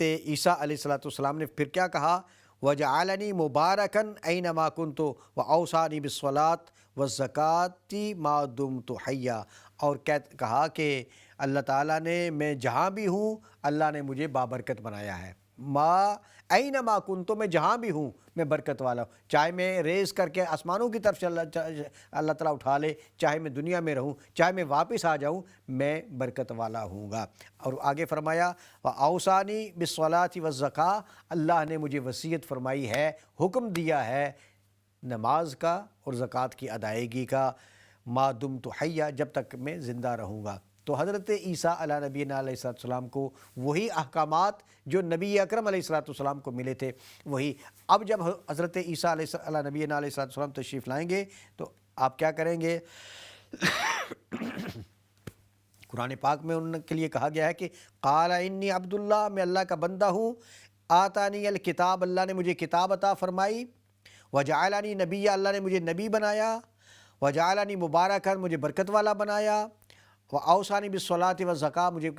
عیسیٰ علیہ الصلوۃ والسلام نے پھر کیا کہا؟ وَجَعَلَنِي مُبَارَكًا أَيْنَمَا كُنتُ وَأَوْصَانِي بِالصَّلَاةِ وَالزَّكَاةِ مَا دُمْتُ حَيًّا، اور کہا کہ اللہ تعالیٰ نے، میں جہاں بھی ہوں اللہ نے مجھے بابرکت بنایا ہے۔ ما اینما کنتو، میں جہاں بھی ہوں میں برکت والا ہوں، چاہے میں ریز کر کے آسمانوں کی طرف سے اللہ تعالیٰ اٹھا لے، چاہے میں دنیا میں رہوں، چاہے میں واپس آ جاؤں، میں برکت والا ہوں گا۔ اور آگے فرمایا وَأَوْصَانِي بِالصَّلَاةِ وَالزَّكَاةِ، اللہ نے مجھے وصیت فرمائی ہے، حکم دیا ہے نماز کا اور زکوٰۃ کی ادائیگی کا، ما دمت حیا، جب تک میں زندہ رہوں گا۔ تو حضرت عیسیٰ علیہ نبینا علیہ السلام کو وہی احکامات جو نبی اکرم علیہ السلام کو ملے تھے وہی، اب جب حضرت عیسیٰ علیہ نبینا علیہ السلام تشریف لائیں گے تو آپ کیا کریں گے؟ قرآن پاک میں ان کے لیے کہا گیا ہے کہ قال انی عبد اللہ، میں اللہ کا بندہ ہوں، آتانی الکتاب، اللہ نے مجھے کتاب عطا فرمائی، وجعلنی نبی، اللہ نے مجھے نبی بنایا، وجعلنی مبارکا، مجھے برکت والا بنایا، وَأَوْصَانِي بِالصَّلَاةِ وَالزَّكَاةِ، مجھے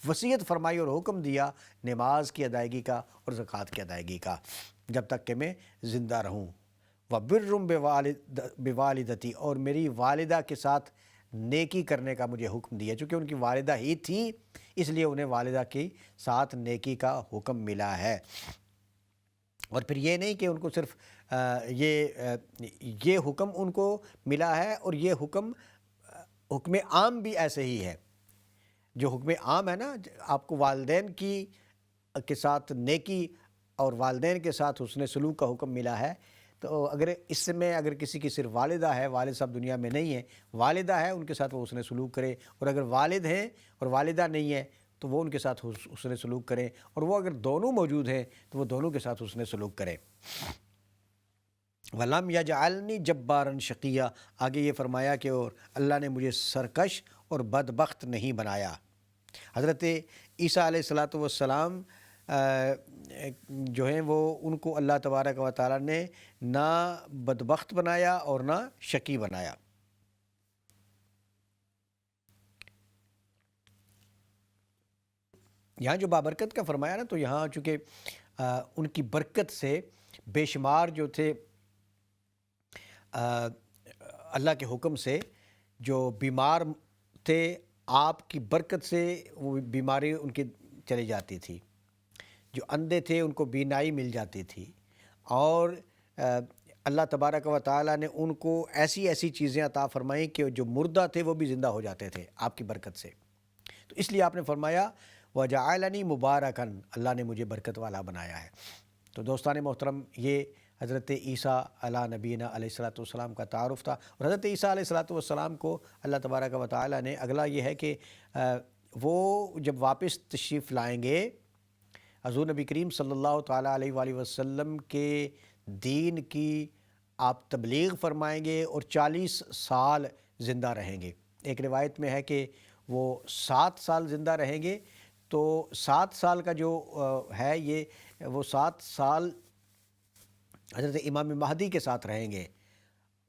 وصیت فرمائی اور حکم دیا نماز کی ادائیگی کا اور زکوٰۃ کی ادائیگی کا، جب تک کہ میں زندہ رہوں۔ وَبِرٌّ بِوَالِدَتِي، اور میری والدہ کے ساتھ نیکی کرنے کا مجھے حکم دیا، چونکہ ان کی والدہ ہی تھی اس لیے انہیں والدہ کے ساتھ نیکی کا حکم ملا ہے۔ اور پھر یہ نہیں کہ ان کو صرف یہ حکم ان کو ملا ہے، اور یہ حکم عام بھی ایسے ہی ہے۔ جو حکم عام ہے نا، آپ کو والدین کے ساتھ نیکی اور والدین کے ساتھ حسن سلوک کا حکم ملا ہے، تو اگر کسی کی صرف والدہ ہے، والد صاحب دنیا میں نہیں ہے، والدہ ہے، ان کے ساتھ وہ حسن سلوک کرے، اور اگر والد ہیں اور والدہ نہیں ہے تو وہ ان کے ساتھ حسن سلوک کریں، اور وہ اگر دونوں موجود ہیں تو وہ دونوں کے ساتھ حسن سلوک کریں۔ وَلَمْ يَجْعَلْنِي جَبَّارًا شَقِيًّا، آگے یہ فرمایا کہ اور اللہ نے مجھے سرکش اور بدبخت نہیں بنایا۔ حضرت عیسیٰ علیہ الصلوۃ والسلام جو ہیں وہ ان کو اللہ تبارک و تعالیٰ نے نہ بدبخت بنایا اور نہ شقی بنایا۔ یہاں جو بابرکت کا فرمایا نا، تو یہاں چونکہ ان کی برکت سے بے شمار جو تھے اللہ کے حکم سے جو بیمار تھے، آپ کی برکت سے وہ بیماری ان کی چلی جاتی تھی، جو اندھے تھے ان کو بینائی مل جاتی تھی، اور اللہ تبارک و تعالیٰ نے ان کو ایسی ایسی چیزیں عطا فرمائیں کہ جو مردہ تھے وہ بھی زندہ ہو جاتے تھے آپ کی برکت سے۔ تو اس لیے آپ نے فرمایا وَجَعَلَنِي مُبَارَكًا، اللہ نے مجھے برکت والا بنایا ہے۔ تو دوستان محترم، یہ حضرت عیسیٰ علیہ نبینا علیہ الصلوۃ والسلام کا تعارف تھا، اور حضرت عیسیٰ علیہ الصلوۃ والسلام کو اللہ تبارک و تعالیٰ نے اگلا یہ ہے کہ وہ جب واپس تشریف لائیں گے، حضور نبی کریم صلی اللہ تعالیٰ علیہ وآلہ وسلم کے دین کی آپ تبلیغ فرمائیں گے اور 40 سال زندہ رہیں گے۔ ایک روایت میں ہے کہ وہ 7 سال زندہ رہیں گے، تو 7 سال کا جو ہے یہ وہ 7 سال حضرت امام مہدی کے ساتھ رہیں گے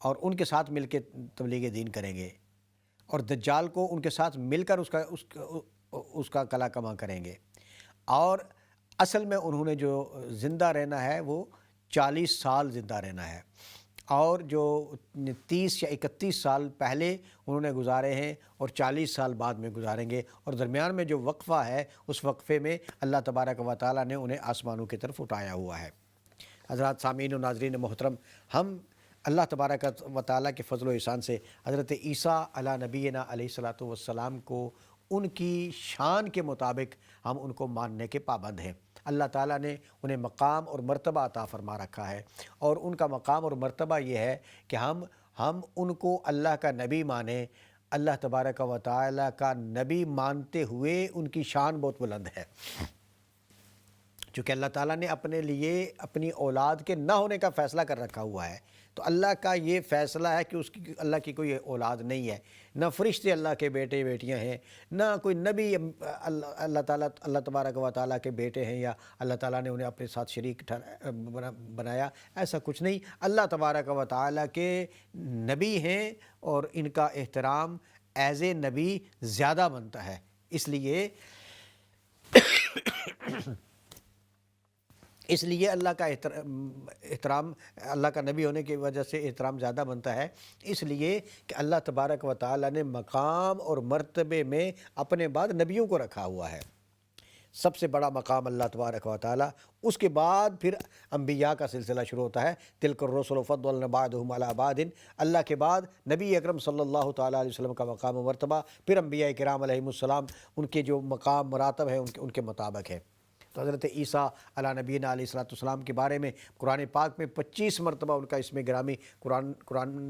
اور ان کے ساتھ مل کے تبلیغ دین کریں گے، اور دجال کو ان کے ساتھ مل کر اس کا کلا کما کریں گے، اور اصل میں انہوں نے جو زندہ رہنا ہے وہ 40 سال زندہ رہنا ہے، اور جو 30 یا 31 سال پہلے انہوں نے گزارے ہیں اور 40 سال بعد میں گزاریں گے، اور درمیان میں جو وقفہ ہے اس وقفے میں اللہ تبارک و تعالیٰ نے انہیں آسمانوں کی طرف اٹھایا ہوا ہے۔ حضرات سامعین و ناظرین محترم، ہم اللہ تبارک و تعالیٰ کے فضل و احسان سے حضرت عیسیٰ علیہ نبینا علیہ الصلوۃ والسلام کو ان کی شان کے مطابق ہم ان کو ماننے کے پابند ہیں۔ اللہ تعالیٰ نے انہیں مقام اور مرتبہ عطا فرما رکھا ہے، اور ان کا مقام اور مرتبہ یہ ہے کہ ہم ان کو اللہ کا نبی مانیں۔ اللہ تبارک و تعالیٰ کا نبی مانتے ہوئے ان کی شان بہت بلند ہے، چونکہ اللہ تعالیٰ نے اپنے لیے اپنی اولاد کے نہ ہونے کا فیصلہ کر رکھا ہوا ہے۔ تو اللہ کا یہ فیصلہ ہے کہ اللہ کی کوئی اولاد نہیں ہے، نہ فرشتے اللہ کے بیٹے بیٹیاں ہیں، نہ کوئی نبی اللہ تبارک و تعالیٰ کے بیٹے ہیں یا اللہ تعالیٰ نے انہیں اپنے ساتھ شریک بنایا، ایسا کچھ نہیں۔ اللہ تبارک و تعالیٰ کے نبی ہیں اور ان کا احترام ایز اے نبی زیادہ بنتا ہے، اس لیے اللہ کا احترام اللہ کا نبی ہونے کی وجہ سے احترام زیادہ بنتا ہے، اس لیے کہ اللہ تبارک و تعالیٰ نے مقام اور مرتبے میں اپنے بعد نبیوں کو رکھا ہوا ہے۔ سب سے بڑا مقام اللہ تبارک و تعالیٰ، اس کے بعد پھر انبیاء کا سلسلہ شروع ہوتا ہے۔ تلک الرسل فضلنا بعضهم علی بعض، اللہ کے بعد نبی اکرم صلی اللہ تعالیٰ علیہ وسلم کا مقام و مرتبہ، پھر انبیاء کرام علیہم السلام، ان کے جو مقام مراتب ہیں ان کے مطابق ہے۔ تو حضرت عیسیٰ علیہ نبینا علیہ السلام کے بارے میں قرآن پاک میں 25 مرتبہ ان کا اسم گرامی قرآن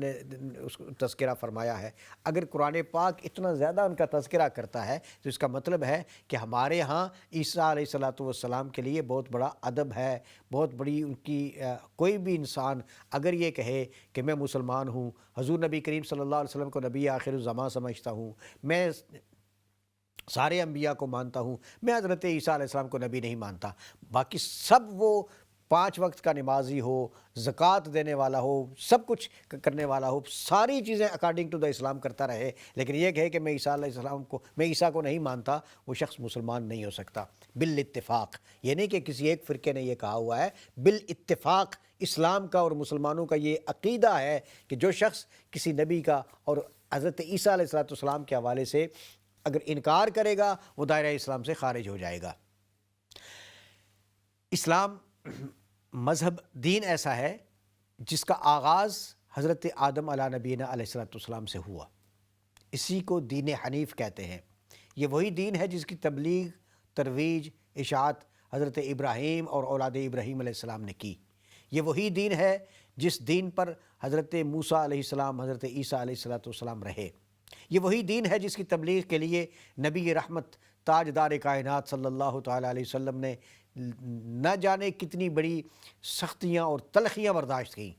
نے اس کو تذکرہ فرمایا ہے۔ اگر قرآن پاک اتنا زیادہ ان کا تذکرہ کرتا ہے تو اس کا مطلب ہے کہ ہمارے ہاں عیسیٰ علیہ السلام کے لیے بہت بڑا ادب ہے، بہت بڑی ان کی کوئی بھی انسان اگر یہ کہے کہ میں مسلمان ہوں، حضور نبی کریم صلی اللہ علیہ وسلم کو نبی آخر الزمان سمجھتا ہوں، میں سارے انبیاء کو مانتا ہوں، میں حضرت عیسیٰ علیہ السلام کو نبی نہیں مانتا، باقی سب وہ 5 وقت کا نمازی ہو، زکوٰۃ دینے والا ہو، سب کچھ کرنے والا ہو، ساری چیزیں اکارڈنگ ٹو دا اسلام کرتا رہے، لیکن یہ کہے کہ میں عیسیٰ کو نہیں مانتا، وہ شخص مسلمان نہیں ہو سکتا بالاتفاق۔ یہ نہیں کہ کسی ایک فرقے نے یہ کہا ہوا ہے، بالاتفاق اسلام کا اور مسلمانوں کا یہ عقیدہ ہے کہ جو شخص کسی نبی کا اور حضرت عیسیٰ علیہ السلام کے حوالے سے اگر انکار کرے گا وہ دائرہ اسلام سے خارج ہو جائے گا۔ اسلام مذہب دین ایسا ہے جس کا آغاز حضرت آدم علیہ نبینا علیہ السلام سے ہوا، اسی کو دین حنیف کہتے ہیں۔ یہ وہی دین ہے جس کی تبلیغ، ترویج، اشاعت حضرت ابراہیم اور اولاد ابراہیم علیہ السلام نے کی۔ یہ وہی دین ہے جس دین پر حضرت موسیٰ علیہ السلام، حضرت عیسیٰ علیہ السلام رہے۔ یہ وہی دین ہے جس کی تبلیغ کے لیے نبی رحمت تاجدار کائنات صلی اللہ تعالیٰ علیہ وسلم نے نہ جانے کتنی بڑی سختیاں اور تلخیاں برداشت کیں۔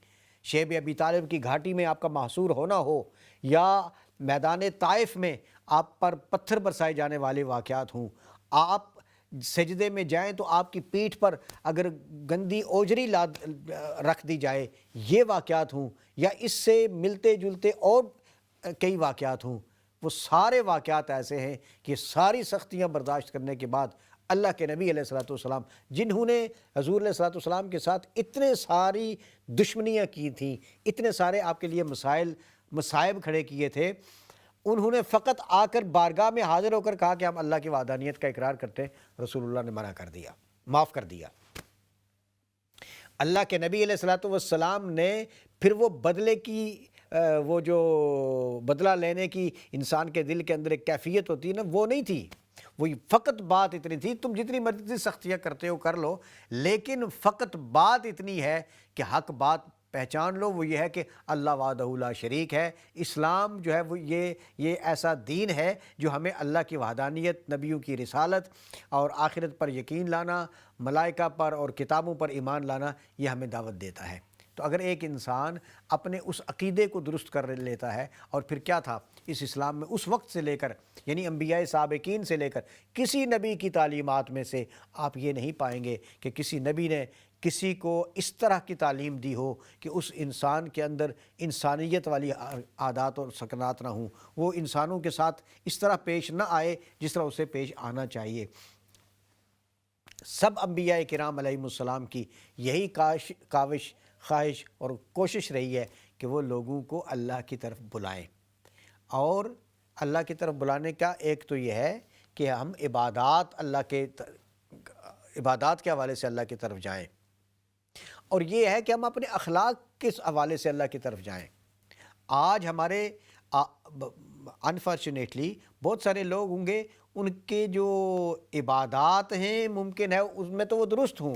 شیب ابی طالب کی گھاٹی میں آپ کا محصور ہونا ہو یا میدان طائف میں آپ پر پتھر برسائے جانے والے واقعات ہوں، آپ سجدے میں جائیں تو آپ کی پیٹھ پر اگر گندی اوجری رکھ دی جائے، یہ واقعات ہوں، یا اس سے ملتے جلتے اور کئی واقعات ہوں، وہ سارے واقعات ایسے ہیں کہ ساری سختیاں برداشت کرنے کے بعد اللہ کے نبی علیہ السلام، جنہوں نے حضور علیہ السلام کے ساتھ اتنے ساری دشمنیاں کی تھیں، اتنے سارے آپ کے لیے مصائب کھڑے کیے تھے، انہوں نے فقط آ کر بارگاہ میں حاضر ہو کر کہا کہ ہم اللہ کی وحدانیت کا اقرار کرتے ہیں، رسول اللہ نے منع کر دیا، معاف کر دیا۔ اللہ کے نبی علیہ السلام نے پھر وہ بدلے کی وہ جو بدلہ لینے کی انسان کے دل کے اندر ایک کیفیت ہوتی ہے نا، وہ نہیں تھی، وہ فقط بات اتنی تھی، تم جتنی مرضی سختیاں کرتے ہو کر لو، لیکن فقط بات اتنی ہے کہ حق بات پہچان لو، وہ یہ ہے کہ اللہ وحدہ لا شریک ہے۔ اسلام جو ہے وہ یہ ایسا دین ہے جو ہمیں اللہ کی وحدانیت، نبیوں کی رسالت اور آخرت پر یقین لانا، ملائکہ پر اور کتابوں پر ایمان لانا، یہ ہمیں دعوت دیتا ہے۔ تو اگر ایک انسان اپنے اس عقیدے کو درست کر لیتا ہے، اور پھر کیا تھا اس اسلام میں اس وقت سے لے کر، یعنی انبیاء سابقین سے لے کر کسی نبی کی تعلیمات میں سے آپ یہ نہیں پائیں گے کہ کسی نبی نے کسی کو اس طرح کی تعلیم دی ہو کہ اس انسان کے اندر انسانیت والی عادات اور سکنات نہ ہوں، وہ انسانوں کے ساتھ اس طرح پیش نہ آئے جس طرح اسے پیش آنا چاہیے۔ سب انبیاء کرام علیہم السلام کی یہی کاوش، خواہش اور کوشش رہی ہے کہ وہ لوگوں کو اللہ کی طرف بلائیں، اور اللہ کی طرف بلانے کا ایک تو یہ ہے کہ ہم عبادات کے حوالے سے اللہ کی طرف جائیں، اور یہ ہے کہ ہم اپنے اخلاق کے حوالے سے اللہ کی طرف جائیں۔ آج ہمارے انفارچونیٹلی بہت سارے لوگ ہوں گے، ان کے جو عبادات ہیں ممکن ہے اس میں تو وہ درست ہوں،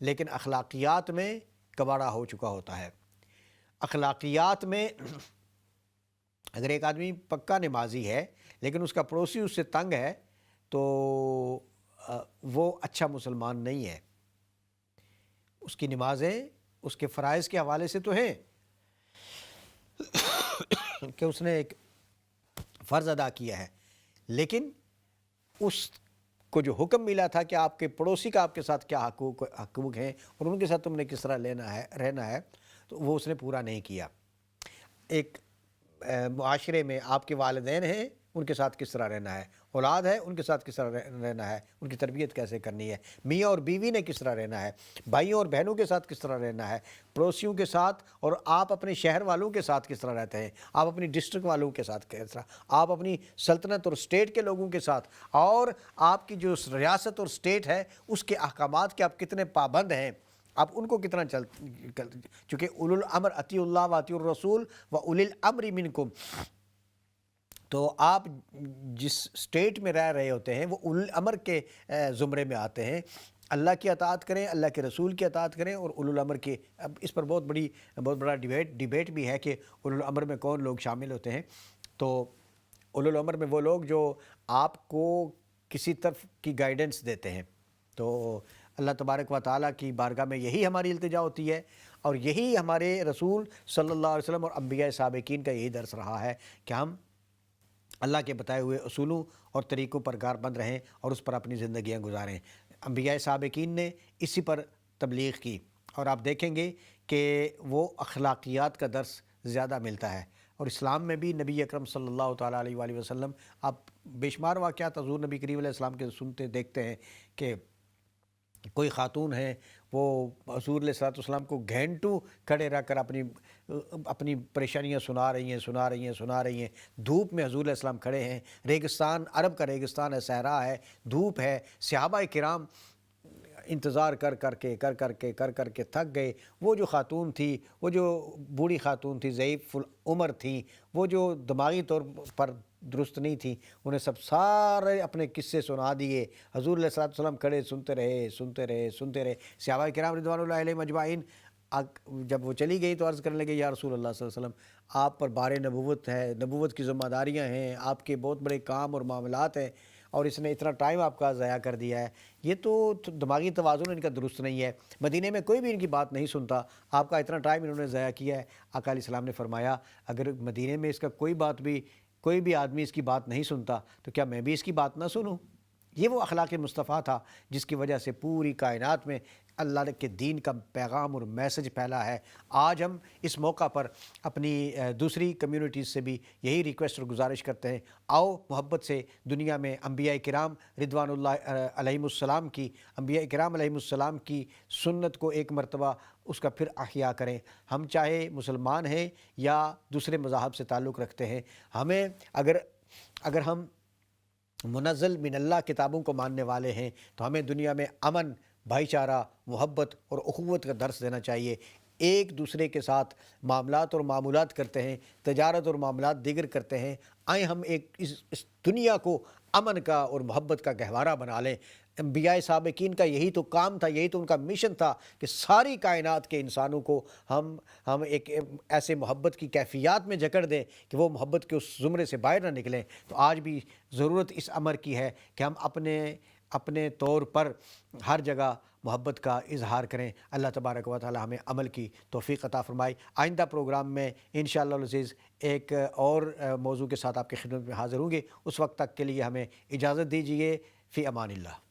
لیکن اخلاقیات میں کباڑا ہو چکا ہوتا ہے۔ اخلاقیات میں اگر ایک آدمی پکا نمازی ہے لیکن اس کا پڑوسی اس سے تنگ ہے تو وہ اچھا مسلمان نہیں ہے۔ اس کی نمازیں اس کے فرائض کے حوالے سے تو ہیں کہ اس نے ایک فرض ادا کیا ہے، لیکن اس کو جو حکم ملا تھا کہ آپ کے پڑوسی کا آپ کے ساتھ کیا حقوق ہیں اور ان کے ساتھ تم نے کس طرح رہنا ہے، تو وہ اس نے پورا نہیں کیا۔ ایک معاشرے میں آپ کے والدین ہیں، ان کے ساتھ کس طرح رہنا ہے، اولاد ہے ان کے ساتھ کس طرح رہنا ہے، ان کی تربیت کیسے کرنی ہے، میاں اور بیوی نے کس طرح رہنا ہے، بھائیوں اور بہنوں کے ساتھ کس طرح رہنا ہے، پڑوسیوں کے ساتھ، اور آپ اپنے شہر والوں کے ساتھ کس طرح رہتے ہیں، آپ اپنی ڈسٹرکٹ والوں کے ساتھ کس طرح، آپ اپنی سلطنت اور اسٹیٹ کے لوگوں کے ساتھ، اور آپ کی جو ریاست اور اسٹیٹ ہے اس کے احکامات کے آپ کتنے پابند ہیں، آپ ان کو کتنا چونکہ اولو الامر اطیعوا اللہ و اطیعوا الرسول و اولی الامر منکم، تو آپ جس اسٹیٹ میں رہ رہے ہوتے ہیں وہ اولی الامر کے زمرے میں آتے ہیں۔ اللہ کی اطاعت کریں، اللہ کے رسول کی اطاعت کریں، اور اولو الامر کی، اب اس پر بہت بڑا ڈیبیٹ بھی ہے کہ اولو الامر میں کون لوگ شامل ہوتے ہیں۔ تو اولو الامر میں وہ لوگ جو آپ کو کسی طرف کی گائیڈنس دیتے ہیں۔ تو اللہ تبارک و تعالیٰ کی بارگاہ میں یہی ہماری التجا ہوتی ہے، اور یہی ہمارے رسول صلی اللہ علیہ وسلم اور انبیاء سابقین کا یہی درس رہا ہے کہ ہم اللہ کے بتائے ہوئے اصولوں اور طریقوں پر کاربند رہیں اور اس پر اپنی زندگیاں گزاریں۔ انبیاء سابقین نے اسی پر تبلیغ کی، اور آپ دیکھیں گے کہ وہ اخلاقیات کا درس زیادہ ملتا ہے۔ اور اسلام میں بھی نبی اکرم صلی اللہ تعالیٰ علیہ وآلہ وسلم، آپ بے شمار واقعات حضور نبی کریم علیہ السلام کے سنتے دیکھتے ہیں کہ کوئی خاتون ہیں وہ حضور علیہ الصلوۃ والسلام کو گھنٹوں کھڑے رہ کر اپنی پریشانیاں سنا رہی ہیں۔ دھوپ میں حضور علیہ السلام کھڑے ہیں، ریگستان، عرب کا ریگستان ہے، صحرا ہے، دھوپ ہے، صحابہ کرام انتظار کر کر کے تھک گئے۔ وہ جو خاتون تھی، وہ جو بوڑھی خاتون تھی، ضعیف العمر تھیں، وہ جو دماغی طور پر درست نہیں تھیں، انہیں سارے اپنے قصے سنا دیے۔ حضور علیہ الصلوۃ والسلام کھڑے سنتے رہے۔ صحابہ کرام رضوان اللہ علیہم اجمعین جب وہ چلی گئی تو عرض کرنے لگے، یا رسول اللہ صلی اللہ علیہ وسلم، آپ پر بار نبوت ہے، نبوت کی ذمہ داریاں ہیں، آپ کے بہت بڑے کام اور معاملات ہیں، اور اس نے اتنا ٹائم آپ کا ضائع کر دیا ہے، یہ تو دماغی توازن ان کا درست نہیں ہے۔ مدینے میں کوئی بھی ان کی بات نہیں سنتا، آپ کا اتنا ٹائم انہوں نے ضائع کیا ہے۔ آقا علیہ السلام نے فرمایا، اگر مدینے میں اس کا کوئی بھی آدمی اس کی بات نہیں سنتا تو کیا میں بھی اس کی بات نہ سنوں؟ یہ وہ اخلاق مصطفیٰ تھا جس کی وجہ سے پوری کائنات میں اللہ کے دین کا پیغام اور میسج پھیلا ہے۔ آج ہم اس موقع پر اپنی دوسری کمیونٹیز سے بھی یہی ریکویسٹ اور گزارش کرتے ہیں، آؤ محبت سے دنیا میں انبیاء کرام رضوان اللہ علیہم السلام کی سنت کو ایک مرتبہ اس کا پھر احیاء کریں۔ ہم چاہے مسلمان ہیں یا دوسرے مذاہب سے تعلق رکھتے ہیں، ہمیں اگر ہم منزل من اللہ کتابوں کو ماننے والے ہیں تو ہمیں دنیا میں امن، بھائی چارہ، محبت اور اخوت کا درس دینا چاہیے۔ ایک دوسرے کے ساتھ معاملات اور معمولات کرتے ہیں، تجارت اور معاملات دیگر کرتے ہیں، آئیں ہم اس دنیا کو امن کا اور محبت کا گہوارہ بنا لیں۔ انبیاء سابقین کا یہی تو کام تھا، یہی تو ان کا مشن تھا کہ ساری کائنات کے انسانوں کو ہم ایک ایسے محبت کی کیفیات میں جکڑ دیں کہ وہ محبت کے اس زمرے سے باہر نہ نکلیں۔ تو آج بھی ضرورت اس امر کی ہے کہ ہم اپنے طور پر ہر جگہ محبت کا اظہار کریں۔ اللہ تبارک و تعالی ہمیں عمل کی توفیق عطا فرمائے۔ آئندہ پروگرام میں انشاءاللہ العزیز ایک اور موضوع کے ساتھ آپ کی خدمت میں حاضر ہوں گے۔ اس وقت تک کے لیے ہمیں اجازت دیجیے۔ فی امان اللہ۔